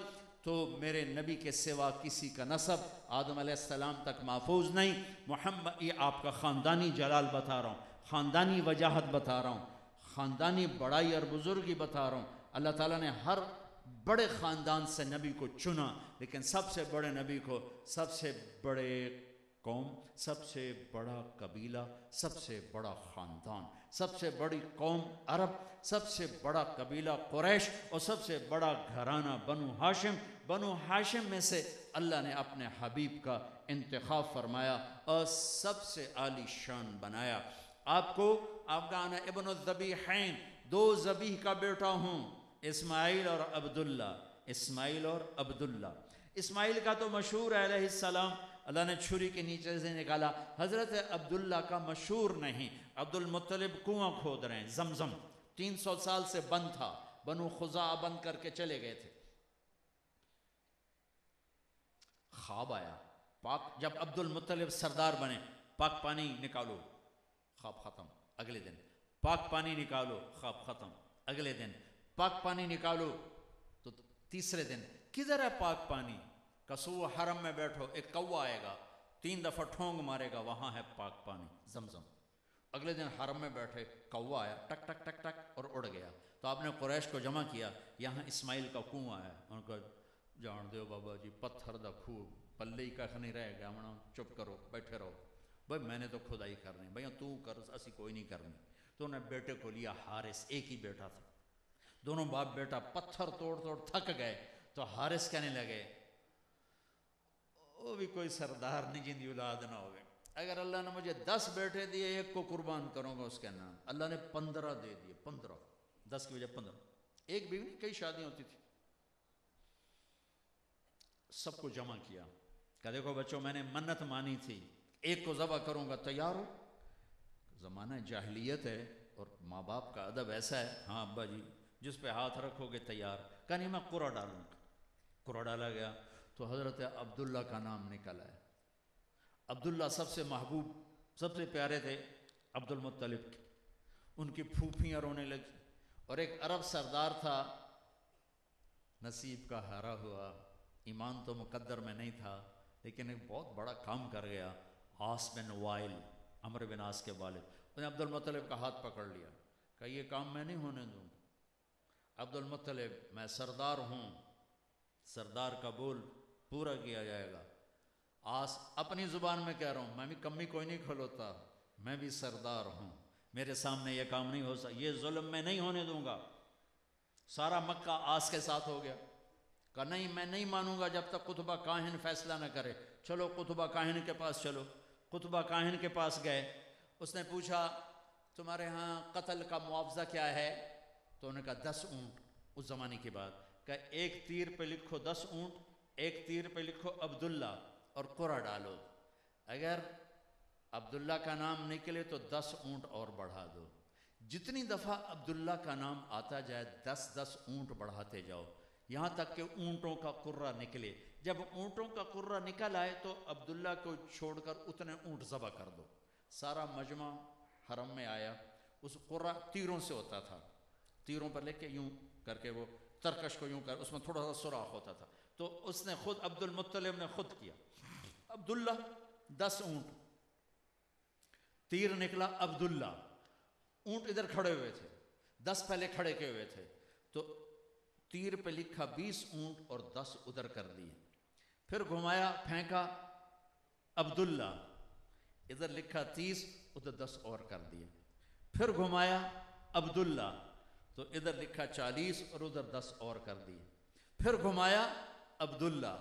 تو میرے نبی کے سوا کسی کا نسب آدم علیہ السلام تک محفوظ نہیں۔ محمد، یہ آپ کا خاندانی جلال بتا رہا ہوں، خاندانی وجاہت بتا رہا ہوں، خاندانی بڑائی اور بزرگی بتا رہا ہوں۔ اللہ تعالیٰ نے ہر بڑے خاندان سے نبی کو چنا، لیکن سب سے بڑے نبی کو، سب سے بڑے قوم، سب سے بڑا قبیلہ، سب سے بڑا خاندان، سب سے بڑی قوم عرب، سب سے بڑا قبیلہ قریش، اور سب سے بڑا گھرانہ بنو ہاشم۔ بنو ہاشم میں سے اللہ نے اپنے حبیب کا انتخاب فرمایا اور سب سے عالی شان بنایا آپ کو۔ آپ کا انا ابن الذبیحین، دو ذبیح کا بیٹا ہوں، اسماعیل اور عبداللہ، اسماعیل اور عبداللہ۔ اسماعیل کا تو مشہور ہے علیہ السلام، اللہ نے چھری کے نیچے سے نکالا۔ حضرت عبداللہ کا مشہور نہیں۔ عبد المطلب کنواں کھود رہے ہیں، زمزم 300 سال سے بند تھا، بنو خزاعہ بند کر کے چلے گئے تھے۔ خواب آیا پاک، جب عبد المطلب سردار بنے، پاک پانی نکالو، خواب ختم۔ اگلے دن پاک پانی نکالو، خواب ختم۔ اگلے دن پاک پانی نکالو، تو تیسرے دن کدھر ہے پاک پانی؟ کسو حرم میں بیٹھو، ایک کوا آئے گا، 3 دفعہ ٹھونگ مارے گا، وہاں ہے پاک پانی زمزم۔ اگلے دن حرم میں بیٹھے، کوا آیا، ٹک ٹک ٹک ٹک، اور اڑ گیا۔ تو آپ نے قریش کو جمع کیا، یہاں اسماعیل کا کنواں ہے۔ ان کو جان دیو بابا جی، پتھر دا کھو، پلے ہی کھ نہیں رہے گا، ہمنا چپ کرو، بیٹھے رہو۔ بھائی میں نے تو کھدائی کرنی، بھائی تو کر، اسی کوئی نہیں کرنی۔ تو انہیں بیٹے کو لیا، حارث، ایک ہی بیٹا تھا، دونوں باپ بیٹا پتھر توڑ توڑ تھک گئے۔ تو حارث کہنے لگے وہ بھی کوئی سردار نہیں جن دی اولاد نہ ہوئے، اگر اللہ نے مجھے 10 بیٹے دیے، ایک کو قربان کروں گا اس کے نام۔ اللہ نے 15 دے دیے، 15، 10 کی وجہ 15، ایک بیوی نہیں، کئی شادیاں ہوتی تھی۔ سب کو جمع کیا، کہ دیکھو بچوں میں نے منت مانی تھی، ایک کو ذبح کروں گا، تیار ہو؟ زمانہ جاہلیت ہے اور ماں باپ کا ادب ایسا ہے، ہاں ابا جی جس پہ ہاتھ رکھو گے تیار۔ کہ نہیں میں قرعہ ڈالوں گا۔ قرعہ ڈالا گیا تو حضرت عبداللہ کا نام نکلا ہے۔ عبداللہ سب سے محبوب، سب سے پیارے تھے عبد المطلب کے۔ ان کی پھوپھیاں رونے لگی، اور ایک عرب سردار تھا، نصیب کا ہارا ہوا، ایمان تو مقدر میں نہیں تھا، لیکن ایک بہت بڑا کام کر گیا. عاص بن وائل، عمرو بن عاص کے والد، انہوں نے عبد المطلب کا ہاتھ پکڑ لیا، کہا یہ کام میں نہیں ہونے دوں گا. عبد المطلب، میں سردار ہوں، سردار کا بول پورا کیا جائے گا. عاص اپنی زبان میں کہہ رہا ہوں، میں بھی کمی کوئی نہیں کھلوتا، میں بھی سردار ہوں، میرے سامنے یہ کام نہیں ہو سکتا، یہ ظلم میں نہیں ہونے دوں گا. سارا مکہ عاص کے ساتھ ہو گیا. کہا نہیں، میں نہیں مانوں گا جب تک قطبہ کاہن فیصلہ نہ کرے. چلو قطبہ کاہن کے پاس چلو. قطبہ کاہن کے پاس گئے. اس نے پوچھا تمہارے ہاں قتل کا معاوضہ کیا ہے؟ تو انہوں نے کہا 10 اونٹ. اس زمانے کی بات، کہ ایک تیر پہ لکھو 10 اونٹ، ایک تیر پہ لکھو عبداللہ اور قرہ ڈالو، اگر عبداللہ کا نام نکلے تو 10 اونٹ اور بڑھا دو. جتنی دفعہ عبداللہ کا نام آتا جائے 10 اونٹ بڑھاتے جاؤ یہاں تک کہ اونٹوں کا قرہ نکلے. جب اونٹوں کا قرہ نکل آئے تو عبداللہ کو چھوڑ کر اتنے اونٹ ذبح کر دو. سارا مجمع حرم میں آیا. اس قرہ تیروں سے ہوتا تھا، تیروں پر لے کے یوں کر کے وہ ترکش کو یوں کر، اس میں تھوڑا سا سوراخ ہوتا تھا. تو اس نے خود عبد المطلب نے خود کیا. عبداللہ 10 اونٹ، تیر نکلا عبداللہ. اونٹ ادھر کھڑے ہوئے تھے، 10 پہلے کھڑے کے ہوئے تھے، تو تیر پہ لکھا 20 اونٹ اور 10 ادھر کر دیے. پھر گھمایا، پھینکا عبداللہ، ادھر لکھا 30 ادھر 10 اور کر دیے. پھر گھمایا عبداللہ، تو ادھر لکھا 40 اور ادھر 10 اور کر دیے. پھر گھمایا عبداللہ،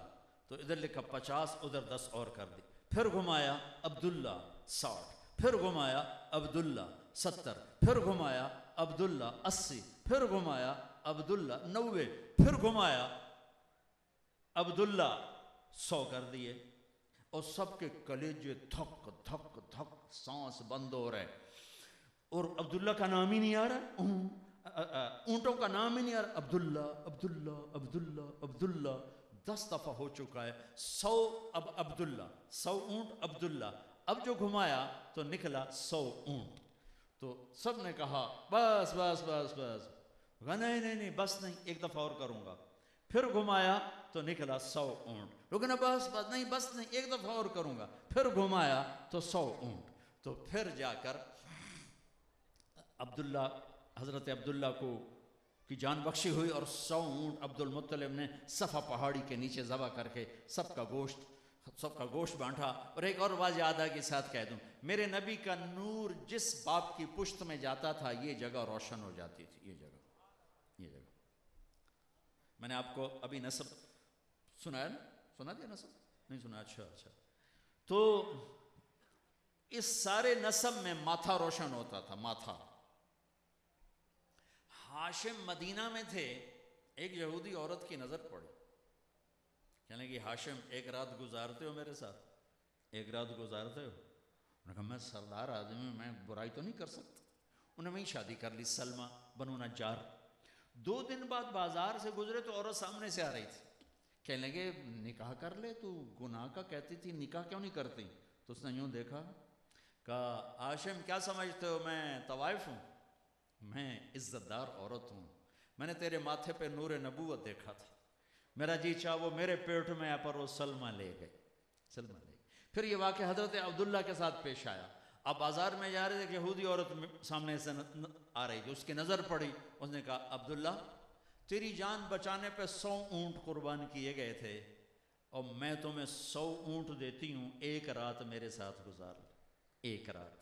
تو ادھر لکھا 50 ادھر 10 اور کر دی. پھر گھمایا عبداللہ 60، پھر گھمایا عبداللہ 70، پھر گھمایا عبداللہ 80، پھر گھمایا عبداللہ 90، پھر گھمایا عبداللہ 100 کر دیے. اور سب کے کلیجے دھک دھک دھک، سانس بند ہو رہے، اور عبداللہ کا نام ہی نہیں آ رہا، اونٹوں کا نام ہی نہیں آ رہا. عبداللہ عبداللہ عبداللہ عبداللہ 10 دفعہ ہو چکا ہے. 100 اب عبداللہ، 100 اونٹ عبداللہ. اب جو گھمایا تو نکلا 100 اونٹ. تو سب نے کہا بس بس بس بس. کہا نہیں نہیں نہیں بس نہیں، ایک دفعہ اور کروں گا. پھر گھمایا تو نکلا 100 اونٹ. لوگوں نے بس بس نہیں بس نہیں، ایک دفعہ اور کروں گا. پھر گھمایا تو 100 اونٹ. تو پھر جا کر عبداللہ، حضرت عبداللہ کو کی جان بخشی ہوئی، اور 100 اونٹ عبد المطلب نے صفا پہاڑی کے نیچے ذبح کر کے سب کا گوشت بانٹا. اور ایک اور بات یاد کے ساتھ کہہ دوں، میرے نبی کا نور جس باپ کی پشت میں جاتا تھا یہ جگہ روشن ہو جاتی تھی. یہ جگہ میں نے آپ کو ابھی نسب سنایا نا، سنا دیا نسب؟ نہیں سنا؟ اچھا اچھا. تو اس سارے نسب میں ماتھا روشن ہوتا تھا. ماتھا. ہاشم مدینہ میں تھے، ایک یہودی عورت کی نظر پڑی، کہنے کہ ہاشم ایک رات گزارتے ہو میرے ساتھ؟ ایک رات گزارتے ہو؟ انہوں نے کہا میں سردار آدمی ہوں، میں برائی تو نہیں کر سکتا. انہوں نے وہیں شادی کر لی، سلمہ بنو نجار. 2 دن بعد بازار سے گزرے تو عورت سامنے سے آ رہی تھی. کہنے لگے نکاح کر لے، تو گناہ کا کہتی تھی، نکاح کیوں نہیں کرتی؟ تو اس نے یوں دیکھا، کہا ہاشم کیا سمجھتے ہو میں طوائف ہوں؟ میں عزت دار عورت ہوں، میں نے تیرے ماتھے پہ نور نبوت دیکھا تھا، میرا جی چاہ وہ میرے پیٹ میں پر وہ سلمہ لے گئے. پھر یہ واقعہ حضرت عبداللہ کے ساتھ پیش آیا. اب بازار میں جا رہے تھے کہ یہودی عورت سامنے سے آ رہی تھی، اس کی نظر پڑی. اس نے کہا عبداللہ تیری جان بچانے پہ 100 اونٹ قربان کیے گئے تھے، اور میں تمہیں 100 اونٹ دیتی ہوں، ایک رات میرے ساتھ گزار لے. ایک رات.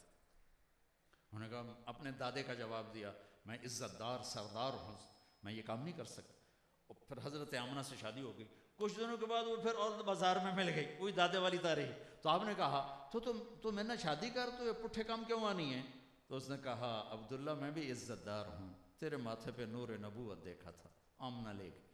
انہوں نے کہا اپنے دادے کا جواب دیا، میں عزت دار سردار ہوں، میں یہ کام نہیں کر سکتا. اور پھر حضرت آمنہ سے شادی ہو گئی. کچھ دنوں کے بعد وہ پھر اور بازار میں مل گئی، وہی دادے والی تاریخ. تو آپ نے کہا تو میں نے شادی کر، تو یہ پٹھے کام کیوں آنی ہے؟ تو اس نے کہا عبداللہ میں بھی عزت دار ہوں، تیرے ماتھے پہ نور نبوت دیکھا تھا. آمنہ لے گئی.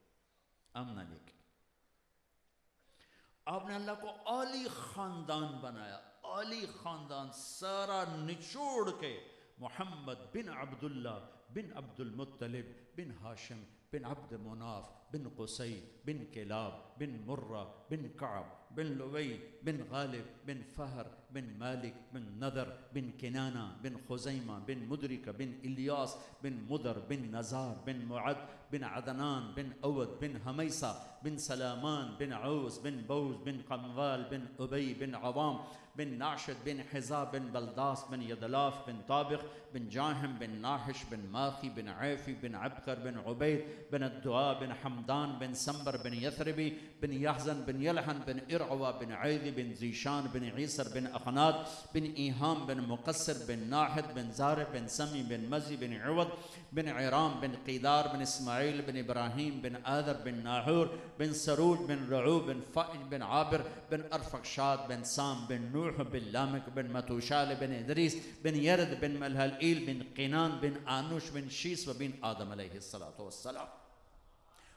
آپ نے اللہ کو عالی خاندان بنایا، عالی خاندان سارا نچوڑ کے محمد بن عبداللہ بن عبد المطلب بن ہاشم بن عبد مناف بن قصي بن كلاب بن مرة بن كعب بن لؤي بن غالب بن فهر بن مالك بن نذر بن كنانة بن خزيمة بن مدركة بن إلياس بن مدر بن نزار بن معد بن عدنان بن أود بن هميصة بن سلامان بن عوس بن بوز بن قمغال بن أبي بن عظام بن ناشد بن حزاب بن بلداس بن يدلاف بن طابخ بن جاهم بن ناحش بن ماخي بن عيفي بن عبقر بن عبيد بن الدعاء بن حمدان بن سنبر بن يثربي بن يحزن بن يلحن بن إرعوى بن عيذي بن زيشان بن عيسر بن أخنات بن إيهام بن مقصر بن ناحد بن زارب بن سمي بن مزي بن عوض بن عرام بن قيدار بن إسماعيل بن إبراهيم بن آذر بن ناحور بن سروج بن رعوب بن فائج بن عابر بن أرفقشاد بن سام بن نوح بن لامك بن متوشال بن إدريس بن يرد بن ملهلئيل بن قنان بن آنوش بن شيس وبن آدم عليه الصلاة والسلام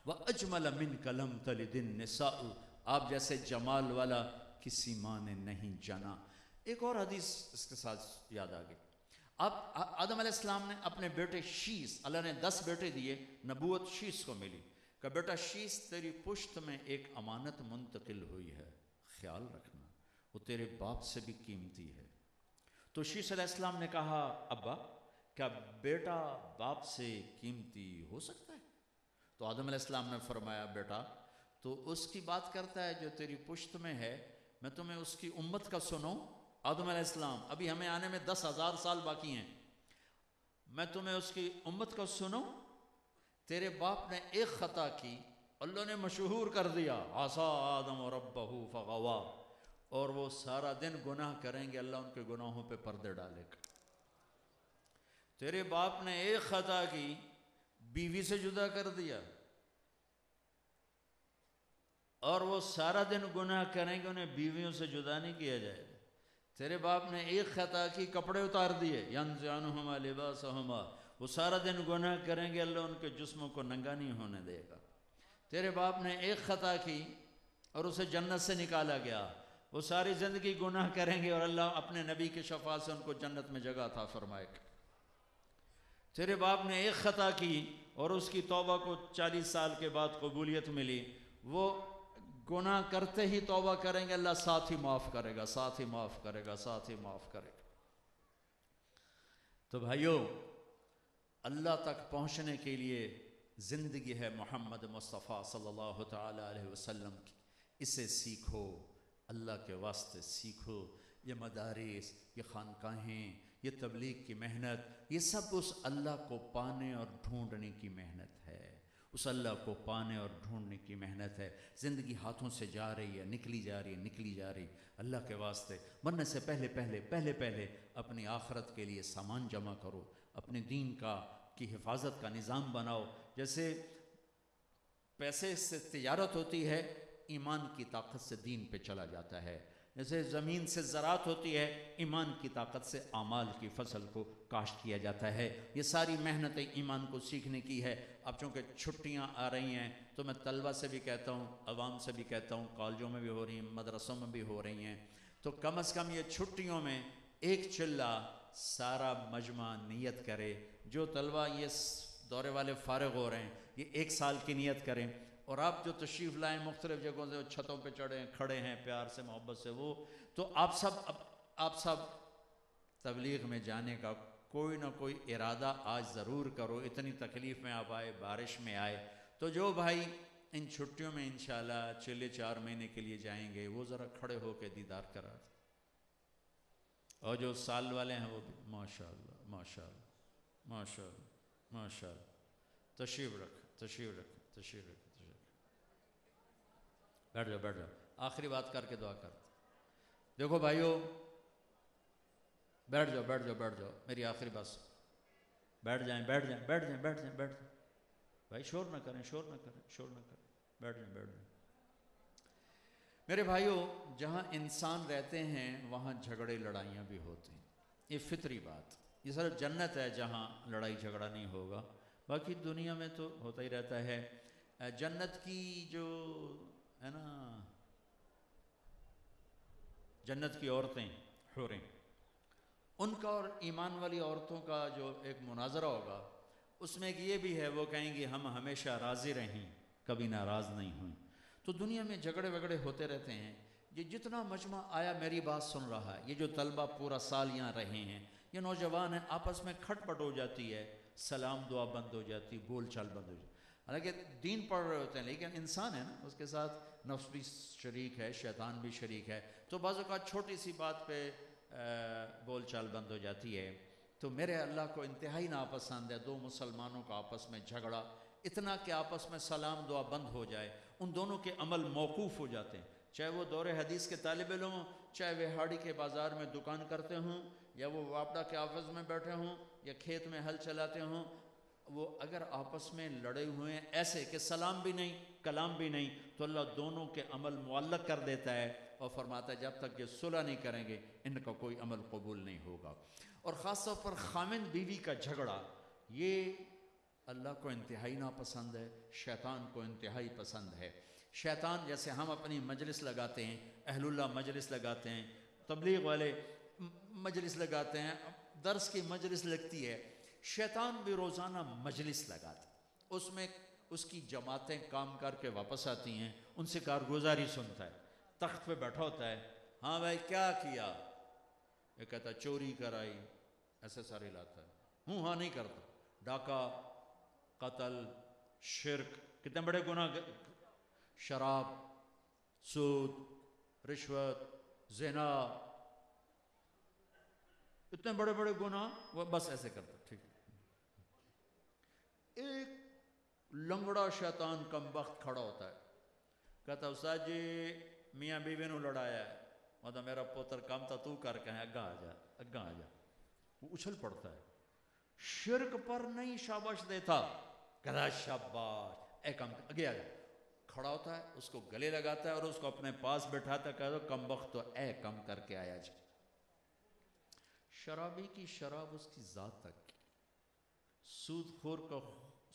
وأجمل منك لم تلد النساء آپ جیسے جمال والا کسی ماں نے نہیں جانا. ایک اور حدیث اس کے ساتھ یاد آ گئی. آدم علیہ السلام نے اپنے بیٹے شیس، اللہ نے 10 بیٹے دیے، نبوت شیس کو ملی کہ بیٹا شیس تیری پشت میں ایک امانت منتقل ہوئی ہے، خیال رکھنا، وہ تیرے باپ سے بھی قیمتی ہے. تو شیس علیہ السلام نے کہا ابا کیا بیٹا باپ سے قیمتی ہو سکتا ہے؟ تو آدم علیہ السلام نے فرمایا بیٹا تو اس کی بات کرتا ہے جو تیری پشت میں ہے، میں تمہیں اس کی امت کا سنوں. آدم علیہ السلام ابھی ہمیں آنے میں 10,000 سال باقی ہیں، میں تمہیں اس کی امت کا سنوں. تیرے باپ نے ایک خطا کی، اللہ نے مشہور کر دیا عصا آدم ربہ فغوا، اور وہ سارا دن گناہ کریں گے، اللہ ان کے گناہوں پہ پردے ڈالے گا. تیرے باپ نے ایک خطا کی، بیوی سے جدا کر دیا، اور وہ سارا دن گناہ کریں گے، انہیں بیویوں سے جدا نہیں کیا جائے گا. تیرے باپ نے ایک خطا کی، کپڑے اتار دیے، ینزع عنہما لباسہما، وہ سارا دن گناہ کریں گے، اللہ ان کے جسموں کو ننگا نہیں ہونے دے گا. تیرے باپ نے ایک خطا کی اور اسے جنت سے نکالا گیا، وہ ساری زندگی گناہ کریں گے اور اللہ اپنے نبی کی شفاعت سے ان کو جنت میں جگہ عطا فرمائے گا. تیرے باپ نے ایک خطا کی اور اس کی توبہ کو 40 سال کے بعد قبولیت ملی، وہ گناہ کرتے ہی توبہ کریں گے، اللہ ساتھ ہی معاف کرے گا، ساتھ ہی معاف کرے گا، ساتھ ہی معاف کرے گا. تو بھائیو، اللہ تک پہنچنے کے لیے زندگی ہے محمد مصطفیٰ صلی اللہ تعالی علیہ وسلم کی، اسے سیکھو، اللہ کے واسطے سیکھو. یہ مدارس، یہ خانقاہیں، یہ تبلیغ کی محنت، یہ سب اس اللہ کو پانے اور ڈھونڈنے کی محنت ہے، اس اللہ کو پانے اور ڈھونڈنے کی محنت ہے. زندگی ہاتھوں سے جا رہی ہے، نکلی جا رہی ہے، نکلی جا رہی. اللہ کے واسطے مرنے سے پہلے اپنی آخرت کے لیے سامان جمع کرو، اپنے دین کی حفاظت کا نظام بناؤ. جیسے پیسے سے تجارت ہوتی ہے، ایمان کی طاقت سے دین پہ چلا جاتا ہے. جیسے زمین سے زراعت ہوتی ہے، ایمان کی طاقت سے اعمال کی فصل کو کاشت کیا جاتا ہے. یہ ساری محنتیں ایمان کو سیکھنے کی ہے. اب چونکہ چھٹیاں آ رہی ہیں تو میں طلبہ سے بھی کہتا ہوں، عوام سے بھی کہتا ہوں، کالجوں میں بھی ہو رہی ہیں، مدرسوں میں بھی ہو رہی ہیں، تو کم از کم یہ چھٹیوں میں ایک چلہ سارا مجمع نیت کرے. جو طلبہ یہ دورے والے فارغ ہو رہے ہیں یہ 1 سال کی نیت کریں، اور آپ جو تشریف لائیں مختلف جگہوں سے، چھتوں پہ چڑھے ہیں، کھڑے ہیں پیار سے محبت سے، وہ تو آپ سب تبلیغ میں جانے کا کوئی نہ کوئی ارادہ آج ضرور کرو. اتنی تکلیف میں آپ آئے، بارش میں آئے، تو جو بھائی ان چھٹیوں میں انشاءاللہ 4 مہینے کے لیے جائیں گے وہ ذرا کھڑے ہو کے دیدار کرا دیں. اور جو سال والے ہیں وہ بھی ماشاءاللہ ماشاءاللہ ماشاءاللہ ماشاءاللہ تشریف رکھ. بیٹھ جاؤ. آخری بات کر کے دعا کرتے. دیکھو بھائیو، بیٹھ جاؤ. میری آخری بات سن. بیٹھ جائیں. بھائی شور نہ کریں. بیٹھ جائیں. میرے بھائیو، جہاں انسان رہتے ہیں وہاں جھگڑے لڑائیاں بھی ہوتی ہیں، یہ فطری بات. یہ صرف جنت ہے جہاں لڑائی جھگڑا نہیں ہوگا، باقی دنیا میں تو ہوتا ہی رہتا ہے. جنت کی جو ہے نا، جنت کی عورتیں، حوریں، ان کا اور ایمان والی عورتوں کا جو ایک مناظرہ ہوگا، اس میں ایک یہ بھی ہے، وہ کہیں گی ہم ہمیشہ راضی رہیں کبھی ناراض نہیں ہوئیں۔ تو دنیا میں جھگڑے وگڑے ہوتے رہتے ہیں۔ یہ جتنا مجمع آیا میری بات سن رہا ہے، یہ جو طلبہ پورا سال یہاں رہے ہیں، یہ نوجوان ہیں، آپس میں کھٹ پٹ ہو جاتی ہے، سلام دعا بند ہو جاتی، بول چال بند ہو جاتی۔ حالانکہ دین پڑھ رہے ہوتے ہیں لیکن انسان ہے نا، اس کے ساتھ نفس بھی شریک ہے، شیطان بھی شریک ہے، تو بعض اوقات چھوٹی سی بات پہ بول چال بند ہو جاتی ہے۔ تو میرے اللہ کو انتہائی ناپسند ہے دو مسلمانوں کا آپس میں جھگڑا، اتنا کہ آپس میں سلام دعا بند ہو جائے، ان دونوں کے عمل موقوف ہو جاتے ہیں، چاہے وہ دور حدیث کے طالب علم ہوں، چاہے وہاڑی کے بازار میں دکان کرتے ہوں، یا وہ واپڈا کے آفس میں بیٹھے ہوں، یا کھیت میں ہل چلاتے ہوں، وہ اگر آپس میں لڑے ہوئے ہیں ایسے کہ سلام بھی نہیں کلام بھی نہیں، تو اللہ دونوں کے عمل معلق کر دیتا ہے اور فرماتا ہے جب تک یہ صلح نہیں کریں گے ان کا کوئی عمل قبول نہیں ہوگا۔ اور خاص طور پر خامند بیوی کا جھگڑا، یہ اللہ کو انتہائی ناپسند ہے، شیطان کو انتہائی پسند ہے۔ شیطان جیسے ہم اپنی مجلس لگاتے ہیں، اہل اللہ مجلس لگاتے ہیں، تبلیغ والے مجلس لگاتے ہیں، درس کی مجلس لگتی ہے، شیطان بھی روزانہ مجلس لگاتا ہے، اس میں اس کی جماعتیں کام کر کے واپس آتی ہیں، ان سے کارگزاری سنتا ہے، تخت پہ بیٹھا ہوتا ہے، ہاں بھائی کیا کیا، یہ کہتا ہے چوری کرائی، ایسے سارے لاتا ہے، ہوں ہاں نہیں کرتا، ڈاکہ، قتل، شرک، کتنے بڑے گناہ، شراب، سود، رشوت، زنا، اتنے بڑے بڑے گناہ، وہ بس ایسے کرتا، ٹھیک۔ ایک لنگڑا شیطان کم وقت کھڑا ہوتا ہے، کہتا استاد جی میاں بیوی نو لڑایا ہے، مطلب میرا پوتر کام تھا تو کر کے اگاں آ جا، اگاں آ جا، وہ اچھل پڑتا ہے، شرک پر نہیں شاباش دیتا، کہتا شاباش اے کم اگے آ جا، کھڑا ہوتا ہے، اس کو گلے لگاتا ہے اور اس کو اپنے پاس بٹھاتا ہے، کہتا کم وقت تو اے کم کر کے آیا جا۔ شرابی کی شراب اس کی ذات تک، سود خور کا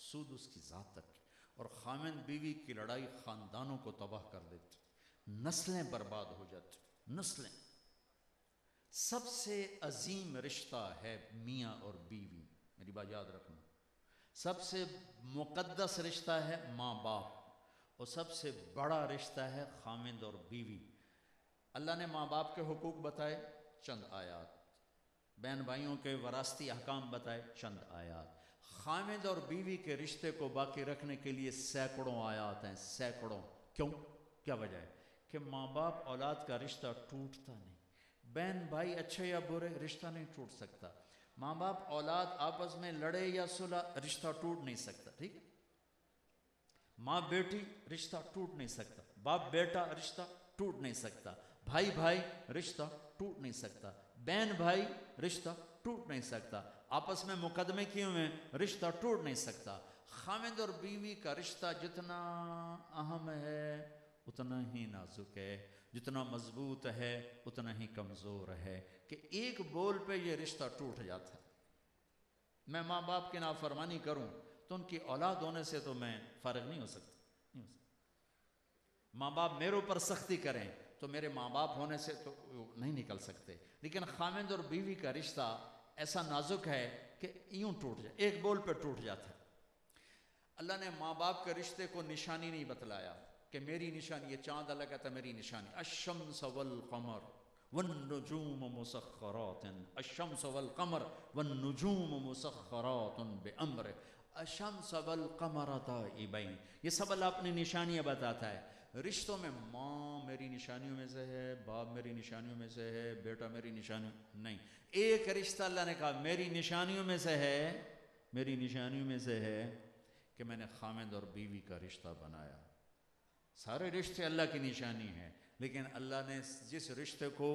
سود اس کی ذات تک، اور خامند بیوی کی لڑائی خاندانوں کو تباہ کر دیتی، نسلیں برباد ہو جاتی، نسلیں۔ سب سے عظیم رشتہ ہے میاں اور بیوی، میری بات یاد رکھنا، سب سے مقدس رشتہ ہے ماں باپ، اور سب سے بڑا رشتہ ہے خامند اور بیوی۔ اللہ نے ماں باپ کے حقوق بتائے چند آیات، بہن بھائیوں کے وراثتی احکام بتائے چند آیات، خامند اور بیوی کے رشتے کو باقی رکھنے کے لیے سینکڑوں آیات ہیں، سینکڑوں۔ کیوں؟ کیا وجہ ہے؟ کہ ماں باپ اولاد کا رشتہ ٹوٹتا نہیں، بہن بھائی اچھے یا برے رشتہ نہیں ٹوٹ سکتا، ماں باپ اولاد آپس میں لڑے یا صلح رشتہ ٹوٹ نہیں سکتا، ٹھیک ہے، ماں بیٹی رشتہ ٹوٹ نہیں سکتا، باپ بیٹا رشتہ ٹوٹ نہیں سکتا، بھائی بھائی رشتہ ٹوٹ نہیں سکتا، بہن بھائی رشتہ ٹوٹ نہیں سکتا، آپس میں مقدمے کیے ہوئے رشتہ ٹوٹ نہیں سکتا۔ خامند اور بیوی کا رشتہ جتنا اہم ہے اتنا ہی نازک ہے، جتنا مضبوط ہے اتنا ہی کمزور ہے، کہ ایک بول پہ یہ رشتہ ٹوٹ جاتا ہے۔ میں ماں باپ کی نافرمانی کروں تو ان کی اولاد ہونے سے تو میں فارغ نہیں ہو سکتا، ماں باپ میرے اوپر سختی کریں تو میرے ماں باپ ہونے سے تو نہیں نکل سکتے، لیکن خامند اور بیوی کا رشتہ ایسا نازک ہے کہ یوں ٹوٹ جائے، ایک بول پہ ٹوٹ جاتا ہے۔ اللہ نے ماں باپ کے رشتے کو نشانی نہیں بتلایا کہ میری نشانی، یہ چاند اللہ کہتا ہے میری نشانی، الشمس والقمر والنجوم مسخرات، الشمس والقمر والنجوم مسخرات بامرہ، الشمس والقمر دائبین، یہ سب اللہ اپنی نشانیاں بتاتا ہے۔ رشتوں میں ماں میری نشانیوں میں سے ہے، باپ میری نشانیوں میں سے ہے، بیٹا میری نشانیوں نہیں، ایک رشتہ اللہ نے کہا میری نشانیوں میں سے ہے، میری نشانیوں میں سے ہے کہ میں نے خامند اور بیوی کا رشتہ بنایا۔ سارے رشتے اللہ کی نشانی ہیں، لیکن اللہ نے جس رشتے کو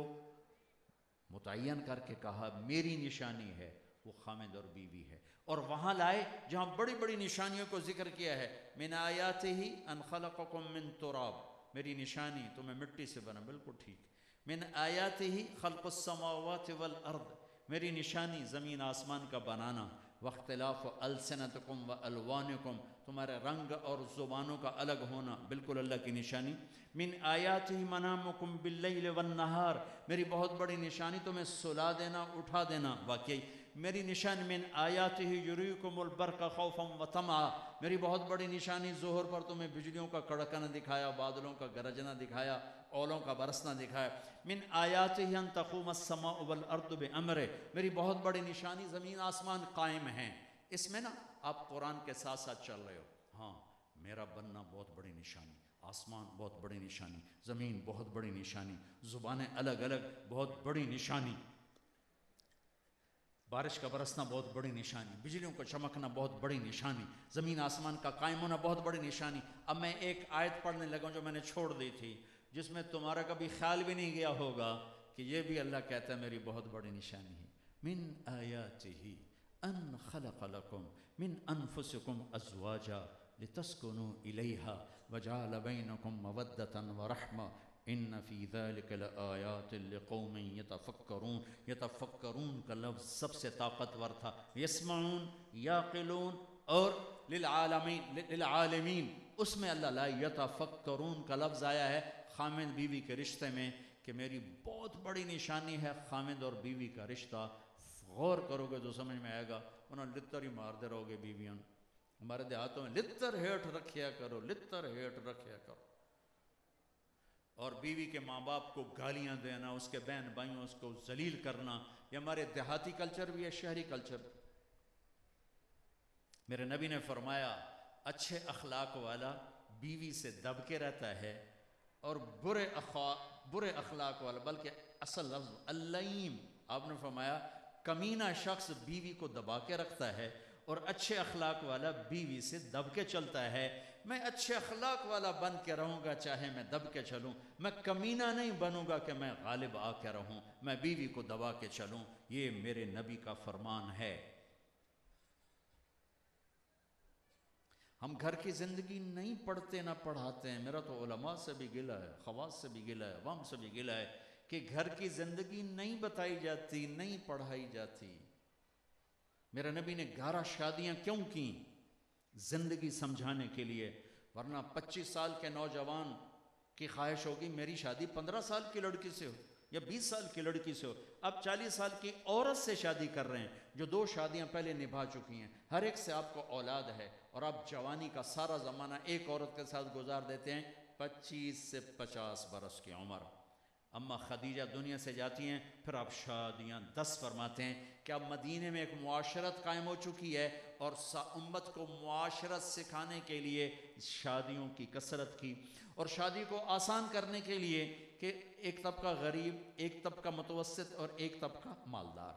متعین کر کے کہا میری نشانی ہے وہ خامند اور بیوی ہے، اور وہاں لائے جہاں بڑی بڑی نشانیوں کو ذکر کیا ہے، من آیاتہ ان خلقکم من تراب، میری نشانی تمہیں مٹی سے بنا، بالکل ٹھیک، من آیاتہ خلق السماوات والارض، میری نشانی زمین آسمان کا بنانا، واختلاف السنتکم والوانکم، تمہارے رنگ اور زبانوں کا الگ ہونا، بالکل اللہ کی نشانی، من آیاتہ منامکم باللیل والنہار، میری بہت بڑی نشانی تمہیں سلا دینا اٹھا دینا، واقعی میری نشانی، من آیاتہ یریکم البرق خوفا وطمعا، میری بہت بڑی نشانی ظہر پر تمہیں بجلیوں کا کڑکنا دکھایا، بادلوں کا گرجنا دکھایا، اولوں کا برسنا دکھایا۔ من آیاتہ ان تقوم السماء والارض بامرہ، میری بہت بڑی نشانی زمین آسمان قائم ہیں۔ اس میں نا آپ قرآن کے ساتھ ساتھ چل رہے ہو، ہاں میرا بننا بہت بڑی نشانی، آسمان بہت بڑی نشانی، زمین بہت بڑی نشانی، زبانیں الگ الگ بہت بڑی نشانی، بارش کا برسنا بہت بڑی نشانی، بجلیوں کو چمکنا بہت بڑی نشانی، زمین آسمان کا قائم ہونا بہت بڑی نشانی۔ اب میں ایک آیت پڑھنے لگا جو میں نے چھوڑ دی تھی، جس میں تمہارا کبھی خیال بھی نہیں گیا ہوگا کہ یہ بھی اللہ کہتا ہے میری بہت بڑی نشانی ہے۔ من آیاتہ ان خلق لکم من انفسکم ازواجا لتسکنوا الیہا وجعل بینکم مودۃ ورحمہ ان فی ذلک لآیات لقوم یتفکرون۔ یتفکرون کا لفظ سب سے طاقتور تھا، یسمعون، یعقلون اور للعالمین، اس میں اللہ لا یتفکرون کا لفظ آیا ہے خامند بیوی کے رشتے میں کہ میری بہت بڑی نشانی ہے خامند اور بیوی کا رشتہ۔ غور کرو گے تو سمجھ میں آئے گا، انہوں لتر ہی مارتے رہو گے بیویاں۔ ہمارے دیہاتوں میں لتر ہیٹ رکھیا کرو، لتر ہیٹ رکھیا کرو، اور بیوی کے ماں باپ کو گالیاں دینا، اس کے بہن بھائیوں اس کو ذلیل کرنا، یہ ہمارے دیہاتی کلچر بھی ہے، شہری کلچر۔ میرے نبی نے فرمایا اچھے اخلاق والا بیوی سے دب کے رہتا ہے، اور برے اخلاق والا، بلکہ اصل لفظ اللئیم، آپ نے فرمایا کمینہ شخص بیوی کو دبا کے رکھتا ہے، اور اچھے اخلاق والا بیوی سے دب کے چلتا ہے۔ میں اچھے اخلاق والا بن کے رہوں گا چاہے میں دب کے چلوں، میں کمینہ نہیں بنوں گا کہ میں غالب آ کے رہوں، میں بیوی کو دبا کے چلوں، یہ میرے نبی کا فرمان ہے۔ ہم گھر کی زندگی نہیں پڑھتے نہ پڑھاتے ہیں، میرا تو علماء سے بھی گلہ ہے، خواص سے بھی گلہ ہے، عوام سے بھی گلہ ہے کہ گھر کی زندگی نہیں بتائی جاتی، نہیں پڑھائی جاتی۔ میرے نبی نے 11 شادیاں کیوں کی؟ زندگی سمجھانے کے لیے، ورنہ 25 سال کے نوجوان کی خواہش ہوگی میری شادی 15 سال کی لڑکی سے ہو یا 20 سال کی لڑکی سے ہو، اب 40 سال کی عورت سے شادی کر رہے ہیں جو 2 شادیاں پہلے نبھا چکی ہیں، ہر ایک سے آپ کو اولاد ہے، اور آپ جوانی کا سارا زمانہ ایک عورت کے ساتھ گزار دیتے ہیں، 25 سے 50 برس کی عمر۔ اما خدیجہ دنیا سے جاتی ہیں، پھر آپ شادیاں 10 فرماتے ہیں کہ اب مدینے میں ایک معاشرت قائم ہو چکی ہے، اور امت کو معاشرت سکھانے کے لیے شادیوں کی کثرت کی، اور شادی کو آسان کرنے کے لیے کہ ایک طبقہ غریب، ایک طبقہ متوسط اور ایک طبقہ مالدار،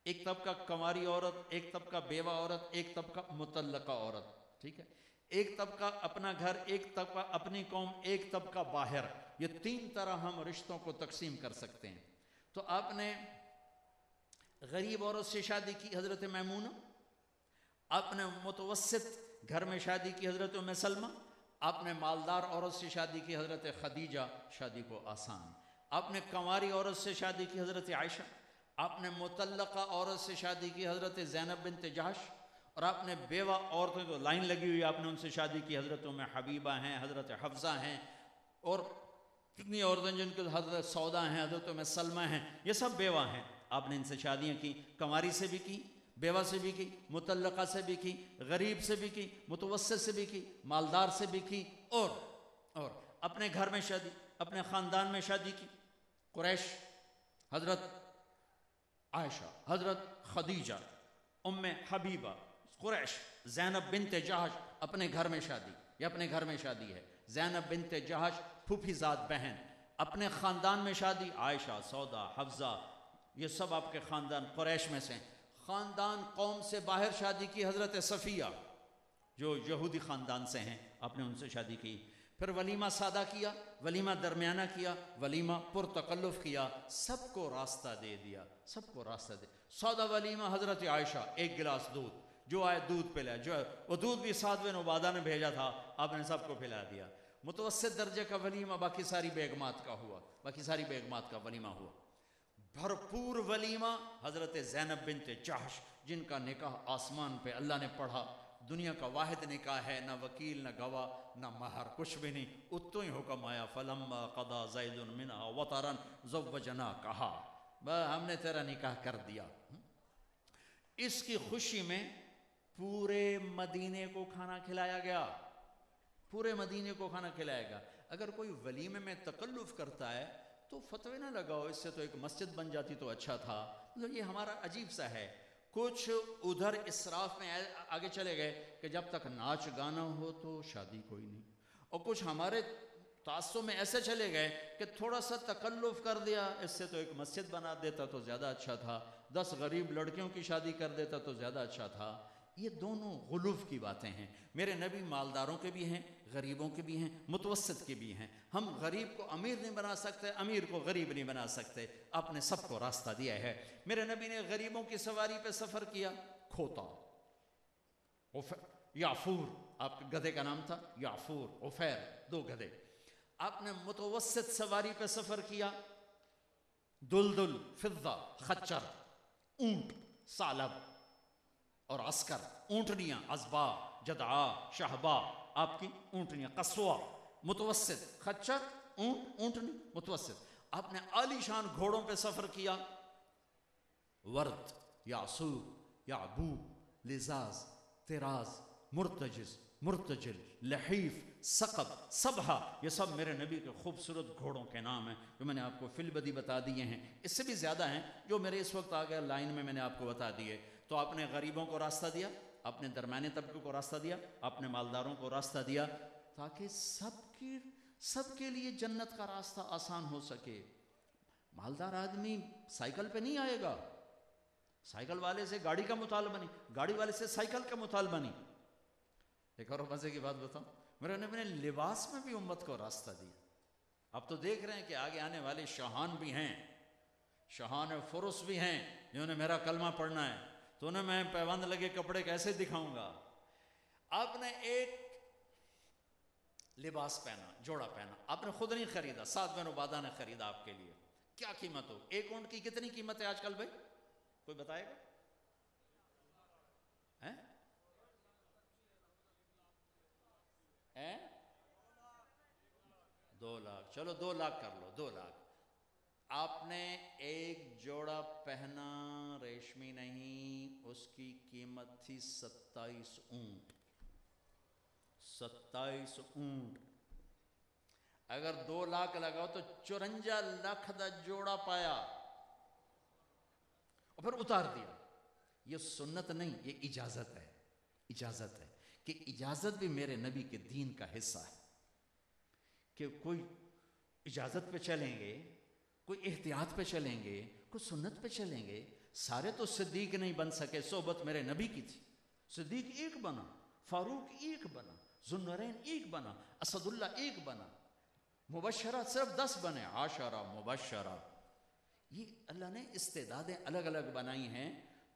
ایک طبقہ کنواری عورت، ایک طبقہ بیوہ عورت، ایک طبقہ مطلقہ عورت، ٹھیک ہے، ایک طبقہ اپنا گھر، ایک طبقہ اپنی قوم، ایک طبقہ باہر، یہ 3 طرح ہم رشتوں کو تقسیم کر سکتے ہیں۔ تو آپ نے غریب عورت سے شادی کی حضرت میمونہ، آپ نے متوسط گھر میں شادی کی حضرت ام سلمہ، آپ نے مالدار عورت سے شادی کی حضرت خدیجہ، شادی کو آسان، آپ نے کنواری عورت سے شادی کی حضرت عائشہ، آپ نے مطلقہ عورت سے شادی کی حضرت زینب بنت جہش، اور آپ نے بیوہ عورتیں تو لائن لگی ہوئی، آپ نے ان سے شادی کی، حضرت ام حبیبہ ہیں، حضرت حفصہ ہیں، اور کتنی عورتیں جن کے حضرت سودا ہیں، حضرت ام سلمہ ہیں، یہ سب بیوہ ہیں، آپ نے ان سے شادیاں کی، کنواری سے بھی کی، بیوہ سے بھی کی، مطلقہ سے بھی کی، غریب سے بھی کی، متوسط سے بھی کی، مالدار سے بھی کی، اور اپنے گھر میں شادی، اپنے خاندان میں شادی کی۔ قریش، حضرت عائشہ، حضرت خدیجہ، ام حبیبہ، قریش، زینب بنت جہش، اپنے گھر میں شادی، یہ اپنے گھر میں شادی ہے، زینب بنت جہش پھوپھی زاد بہن، اپنے خاندان میں شادی، عائشہ، سودا، حفصہ، یہ سب آپ کے خاندان قریش میں سے ہیں۔ خاندان قوم سے باہر شادی کی حضرت صفیہ جو یہودی خاندان سے ہیں، آپ نے ان سے شادی کی۔ پھر ولیمہ سادہ کیا، ولیمہ درمیانہ کیا، ولیمہ پرتکلف کیا، سب کو راستہ دے دیا، سب کو راستہ دے۔ سادہ ولیمہ حضرت عائشہ، 1 گلاس دودھ، جو آئے دودھ پلائے، جو ہے وہ دودھ بھی سعد بن عبادہ نے بھیجا تھا، آپ نے سب کو پلا دیا۔ متوسط درجے کا ولیمہ باقی ساری بیگمات کا ہوا، باقی ساری بیگمات کا ولیمہ ہوا۔ بھرپور ولیمہ حضرت زینب بنت جہش، جن کا نکاح آسمان پہ اللہ نے پڑھا، دنیا کا واحد نکاح ہے، نہ وکیل، نہ گواہ، نہ مہر، کچھ بھی نہیں، اتو ہی حکم آیا فلما قضا زید منہا وطرا زوجناکہا، ہم نے تیرا نکاح کر دیا۔ اس کی خوشی میں پورے مدینے کو کھانا کھلایا گیا، پورے مدینے کو کھانا کھلایا گیا۔ اگر کوئی ولیمے میں تکلف کرتا ہے تو فتوے نہ لگاؤ، اس سے تو ایک مسجد بن جاتی تو اچھا تھا۔ یہ ہمارا عجیب سا ہے، کچھ ادھر اسراف میں آگے چلے گئے کہ جب تک ناچ گانا ہو تو شادی کوئی نہیں، اور کچھ ہمارے تعصب میں ایسے چلے گئے کہ تھوڑا سا تکلف کر دیا، اس سے تو ایک مسجد بنا دیتا تو زیادہ اچھا تھا، 10 غریب لڑکیوں کی شادی کر دیتا تو زیادہ اچھا تھا۔ یہ دونوں غلوف کی باتیں ہیں۔ میرے نبی مالداروں کے بھی ہیں، غریبوں کے بھی ہیں، متوسط کے بھی ہیں۔ ہم غریب کو امیر نہیں بنا سکتے، امیر کو غریب نہیں بنا سکتے، آپ نے سب کو راستہ دیا ہے۔ میرے نبی نے غریبوں کی سواری پہ سفر کیا، کھوتا، یعفور، آپ کے گدھے کا نام تھا یعفور، عفیر، 2 گدھے۔ آپ نے متوسط سواری پہ سفر کیا، دلدل، فضہ، خچر، اونٹ، ثعلب اور عسکر، اونٹنیاں، ازبا، جدعا، شہبا، آپ کی اونٹنیاں، قصوہ، متوسط، خچر، اونٹ، اونٹنی، متوسط۔ آپ نے عالی شان گھوڑوں پہ سفر کیا، ورد، یعصوب، یعبوب، لزاز، تراز، مرتجز، مرتجل، لحیف، سقب، سبحہ، یہ سب میرے نبی کے خوبصورت گھوڑوں کے نام ہیں جو میں نے آپ کو فی البدی بتا دیے ہیں۔ اس سے بھی زیادہ ہیں جو میرے اس وقت آگے لائن میں نے آپ کو بتا دیے۔ تو آپ نے غریبوں کو راستہ دیا، آپ نے درمیانی طبقے کو راستہ دیا، آپ نے مالداروں کو راستہ دیا، تاکہ سب کے لیے جنت کا راستہ آسان ہو سکے۔ مالدار آدمی سائیکل پہ نہیں آئے گا، سائیکل والے سے گاڑی کا مطالبہ نہیں، گاڑی والے سے سائیکل کا مطالبہ نہیں۔ ایک اور مزے کی بات بتاؤں، میرے نبی نے لباس میں بھی امت کو راستہ دیا۔ اب تو دیکھ رہے ہیں کہ آگے آنے والے شاہان بھی ہیں، شاہان فرس بھی ہیں جنہوں نے میرا کلمہ پڑھنا ہے، تو انہیں میں پیوند لگے کپڑے کیسے دکھاؤں گا۔ آپ نے ایک لباس پہنا، جوڑا پہنا، آپ نے خود نہیں خریدا، سعد بن عبادہ نے خریدا آپ کے لیے۔ کیا قیمت ہو؟ ایک اونٹ کی کتنی قیمت ہے آج کل بھائی؟ کوئی بتائے گا؟ 2 لاکھ، چلو 2 لاکھ کر لو، 2 لاکھ۔ آپ نے ایک جوڑا پہنا، ریشمی نہیں، اس کی قیمت تھی 27 اونٹ، 27 اونٹ۔ اگر 2 لاکھ لگاؤ تو 54 لاکھ دا جوڑا پایا، اور پھر اتار دیا۔ یہ سنت نہیں، یہ اجازت ہے، اجازت ہے کہ اجازت بھی میرے نبی کے دین کا حصہ ہے، کہ کوئی اجازت پہ چلیں گے، کوئی احتیاط پہ چلیں گے، کوئی سنت پہ چلیں گے۔ سارے تو صدیق نہیں بن سکے، صحبت میرے نبی کی تھی، صدیق ایک بنا، فاروق ایک بنا، ذوالنورین ایک بنا، اسد اللہ ایک بنا، مبشرہ صرف 10 بنے، عاشرہ مبشرہ۔ یہ اللہ نے استعدادیں الگ الگ بنائی ہیں،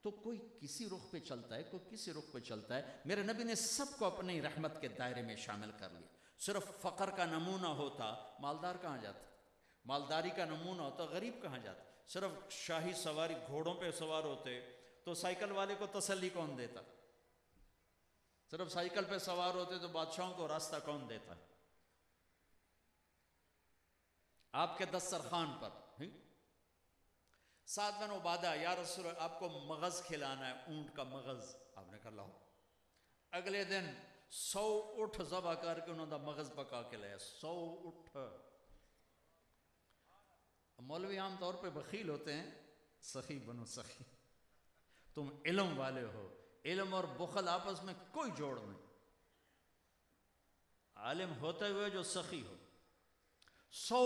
تو کوئی کسی رخ پہ چلتا ہے، کوئی کسی رخ پہ چلتا ہے۔ میرے نبی نے سب کو اپنی رحمت کے دائرے میں شامل کر لیا۔ صرف فقر کا نمونہ ہوتا، مالدار کہاں جاتا؟ مالداری کا نمونہ ہوتا، غریب کہاں جاتا؟ صرف شاہی سواری گھوڑوں پہ سوار ہوتے تو سائیکل والے کو تسلی کون دیتا؟ صرف سائیکل پہ سوار ہوتے تو بادشاہوں کو راستہ کون دیتا؟ آپ کے دسترخوان پر سعد بن عبادہ، یا رسول اللہ آپ کو مغز کھلانا ہے، اونٹ کا مغز۔ آپ نے کہا لاؤ۔ اگلے دن 100 اٹھ ذبح کر کے انہوں نے مغز پکا کے لیا، 100 اٹھ۔ مولوی عام طور پہ بخیل ہوتے ہیں، سخی بنو سخی۔ تم علم والے ہو، علم اور بخل آپس میں کوئی جوڑ نہیں۔ عالم ہوتے ہوئے جو سخی ہو، 100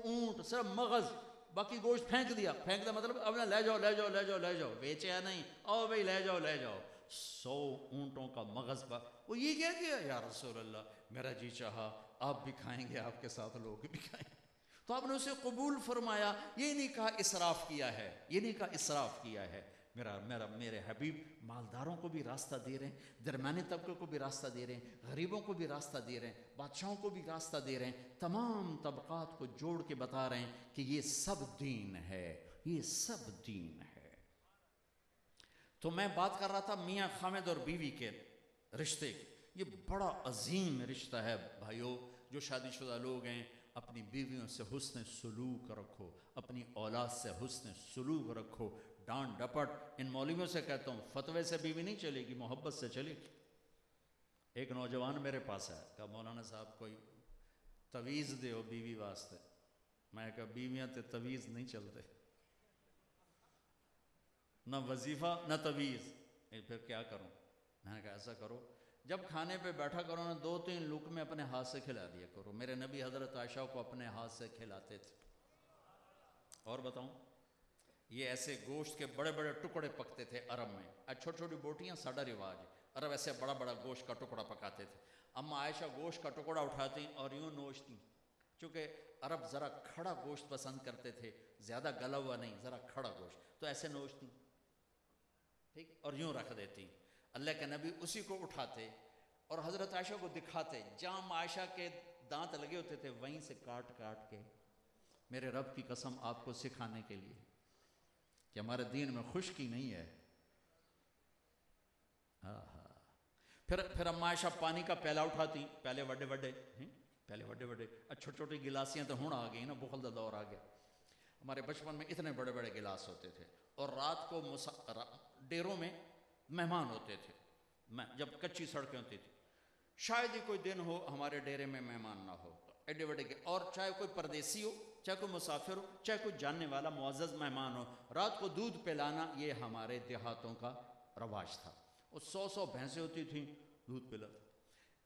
اونٹ صرف مغز، باقی گوشت پھینک دیا۔ پھینک دیا مطلب اب لے جاؤ لے جاؤ لے جاؤ لے جاؤ، بیچیا نہیں، او بھائی لے جاؤ لے جاؤ۔ 100 اونٹوں کا مغز پر وہ یہ کہہ دیا، یا رسول اللہ میرا جی چاہا آپ بھی کھائیں گے، آپ کے ساتھ لوگ بھی کھائیں گے۔ تو آپ نے اسے قبول فرمایا، یہ نہیں کہا اسراف کیا ہے، یہ نہیں کہا اسراف کیا ہے۔ میرے حبیب مالداروں کو بھی راستہ دے رہے ہیں، درمیانی طبقے کو بھی راستہ دے رہے ہیں، غریبوں کو بھی راستہ دے رہے ہیں، بادشاہوں کو بھی راستہ دے رہے ہیں، تمام طبقات کو جوڑ کے بتا رہے ہیں کہ یہ سب دین ہے، یہ سب دین ہے۔ تو میں بات کر رہا تھا میاں خامد اور بیوی کے رشتے کی۔ یہ بڑا عظیم رشتہ ہے بھائیو۔ جو شادی شدہ لوگ ہیں، اپنی بیویوں سے حسن سلوک رکھو، اپنی اولاد سے حسن سلوک رکھو، ڈانٹ ڈپٹ ان مولویوں سے کہتا ہوں، فتوے سے بیوی نہیں چلے گی، محبت سے چلے گی۔ ایک نوجوان میرے پاس ہے، کہا مولانا صاحب کوئی تویز دے ہو بیوی واسطے۔ میں کہا بیویاں تے تویز نہیں چلتے، نہ وظیفہ نہ تویز، پھر کیا کروں؟ میں نے کہا ایسا کرو، جب کھانے پہ بیٹھا کرو نا 2-3 لقمے اپنے ہاتھ سے کھلا دیا کرو۔ میرے نبی حضرت عائشہ کو اپنے ہاتھ سے کھلاتے تھے۔ اور بتاؤں، یہ ایسے گوشت کے بڑے بڑے ٹکڑے پکتے تھے عرب میں، چھوٹی چھوٹی بوٹیاں ساڑھا رواج ہے، عرب ایسے بڑا بڑا گوشت کا ٹکڑا پکاتے تھے۔ اما عائشہ گوشت کا ٹکڑا اٹھاتی اور یوں نوچتی، چونکہ عرب ذرا کھڑا گوشت پسند کرتے تھے، زیادہ گلا ہوا نہیں، ذرا کھڑا گوشت، تو ایسے نوچتی، ٹھیک، اور یوں رکھ دیتی۔ اللہ کے نبی اسی کو اٹھاتے اور حضرت عائشہ کو دکھاتے، جہاں عائشہ کے دانت لگے ہوتے تھے وہیں سے کاٹ کاٹ کے، میرے رب کی قسم آپ کو سکھانے کے لیے کہ ہمارے دین میں خشکی نہیں ہے۔ پھر اما عائشہ پانی کا پیالہ اٹھاتی، پیالے وڈے وڈے، پہلے وڈے وڈے، چھوٹی چھوٹی گلاسیاں تو ہوں آ گئی نا، بخل دا دور آ گیا۔ ہمارے بچپن میں اتنے بڑے بڑے گلاس ہوتے تھے، اور رات کو ڈیروں میں مہمان ہوتے تھے، جب کچی سڑکیں ہوتی تھی، شاید ہی کوئی دن ہو ہمارے ڈیرے میں مہمان نہ ہو، ایڈے بڑے، اور چاہے کوئی پردیسی ہو، چاہے کوئی مسافر ہو، چاہے کوئی جاننے والا معزز مہمان ہو، رات کو دودھ پلانا یہ ہمارے دیہاتوں کا رواج تھا۔ اور 100 بھینسیں ہوتی تھیں، دودھ پلاتے۔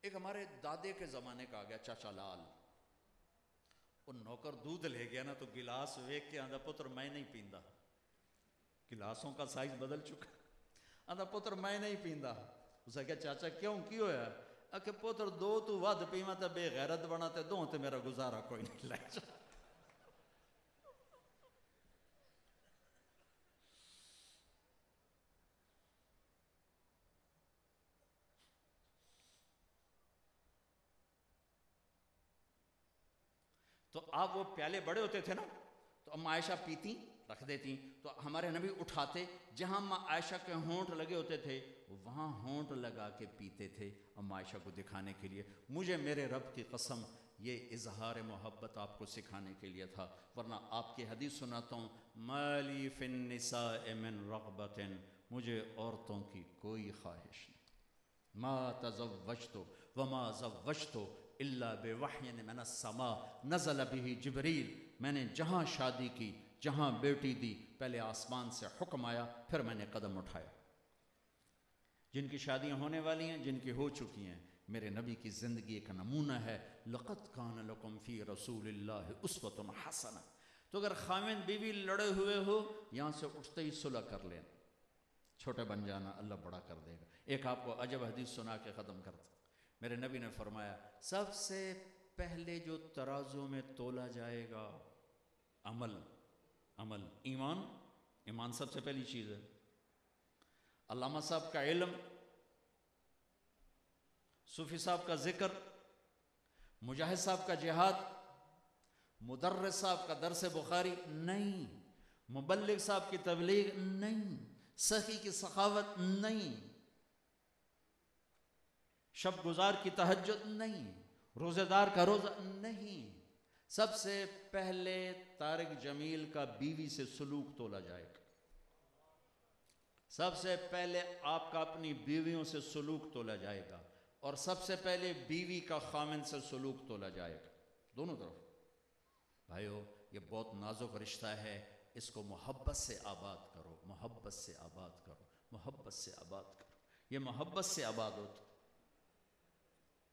ایک ہمارے دادے کے زمانے کا آ گیا چاچا لال، وہ نوکر دودھ لے گیا نا تو گلاس ویک کے آندھا پتر میں نہیں پیندا، گلاسوں کا سائز بدل چکا، آندھا پتر میں نہیں پیندا۔ اسے کہا چاچا کیوں کی ہویا؟ کہ پتر دو تو ود پیواں تے بے غیرت بنا تے دو تے میرا گزارا کوئی نہیں لے جا۔ تو آپ وہ پیالے بڑے ہوتے تھے نا، تو اما عائشہ پیتی رکھ دیتی، تو ہمارے نبی اٹھاتے، جہاں اما عائشہ کے ہونٹ لگے ہوتے تھے وہاں ہونٹ لگا کے پیتے تھے، اما عائشہ کو دکھانے کے لیے۔ مجھے میرے رب کی قسم یہ اظہار محبت آپ کو سکھانے کے لیے تھا، ورنہ آپ کی حدیث سناتا ہوں، مالی فی النساء من رغبت، مجھے عورتوں کی کوئی خواہش نہیں، ما تزوجت وما زوجت الا بوحی من السماء نزل به جبریل، میں نے جہاں شادی کی، جہاں بیٹی دی، پہلے آسمان سے حکم آیا، پھر میں نے قدم اٹھایا۔ جن کی شادیاں ہونے والی ہیں، جن کی ہو چکی ہیں، میرے نبی کی زندگی ایک نمونہ ہے۔ لقد کان لکم فی رسول اللہ اسوۃ حسنہ۔ تو اگر خاوند بیوی لڑے ہوئے ہو، یہاں سے اٹھتے ہی صلح کر لیں، چھوٹے بن جانا، اللہ بڑا کر دے گا۔ ایک آپ کو عجب حدیث سنا کے ختم کرتا، میرے نبی نے فرمایا سب سے پہلے جو ترازو میں تولا جائے گا عمل، ایمان سب سے پہلی چیز ہے۔ علامہ صاحب کا علم، صوفی صاحب کا ذکر، مجاہد صاحب کا جہاد، مدرس صاحب کا درس بخاری نہیں، مبلغ صاحب کی تبلیغ نہیں، سخی کی سخاوت نہیں، شب گزار کی تہجد نہیں، روزہ دار کا روزہ نہیں، سب سے پہلے طارق جمیل کا بیوی سے سلوک تولا جائے گا، سب سے پہلے آپ کا اپنی بیویوں سے سلوک تولا جائے گا، اور سب سے پہلے بیوی کا خامن سے سلوک تولا جائے گا، دونوں طرف۔ بھائیو، یہ بہت نازک رشتہ ہے، اس کو محبت سے آباد کرو، محبت سے آباد کرو، محبت سے آباد کرو۔ یہ محبت سے آباد ہوتا،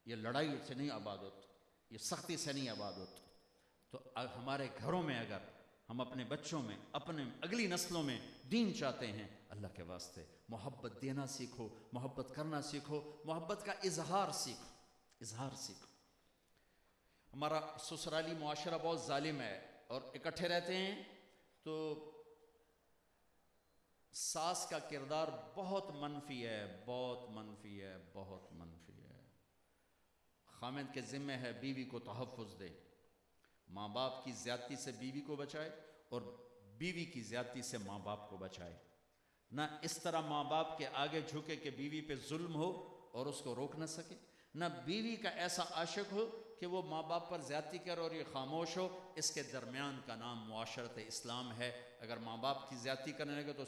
یہ لڑائی سے نہیں آباد ہوتا، یہ سختی سے نہیں آباد ہوتا۔ تو ہمارے گھروں میں اگر ہم اپنے بچوں میں، اپنے اگلی نسلوں میں دین چاہتے ہیں، اللہ کے واسطے محبت دینا سیکھو، محبت کرنا سیکھو، محبت کا اظہار سیکھو۔ ہمارا سسرالی معاشرہ بہت ظالم ہے، اور اکٹھے رہتے ہیں تو ساس کا کردار بہت منفی ہے، بہت منفی ہے، بہت منفی ہے۔ خامد کے ذمہ ہے بیوی کو تحفظ دے، ماں باپ کی زیادتی سے بیوی کو بچائے، اور بیوی کی زیادتی سے ماں باپ کو بچائے۔ نہ اس طرح ماں باپ کے آگے جھکے کہ بیوی پہ ظلم ہو اور اس کو روک نہ سکے، نہ بیوی کا ایسا عاشق ہو کہ وہ ماں باپ پر زیادتی کرے اور یہ خاموش ہو۔ اس کے درمیان کا نام معاشرت اسلام ہے۔ اگر ماں باپ کی زیادتی کرنے لگے تو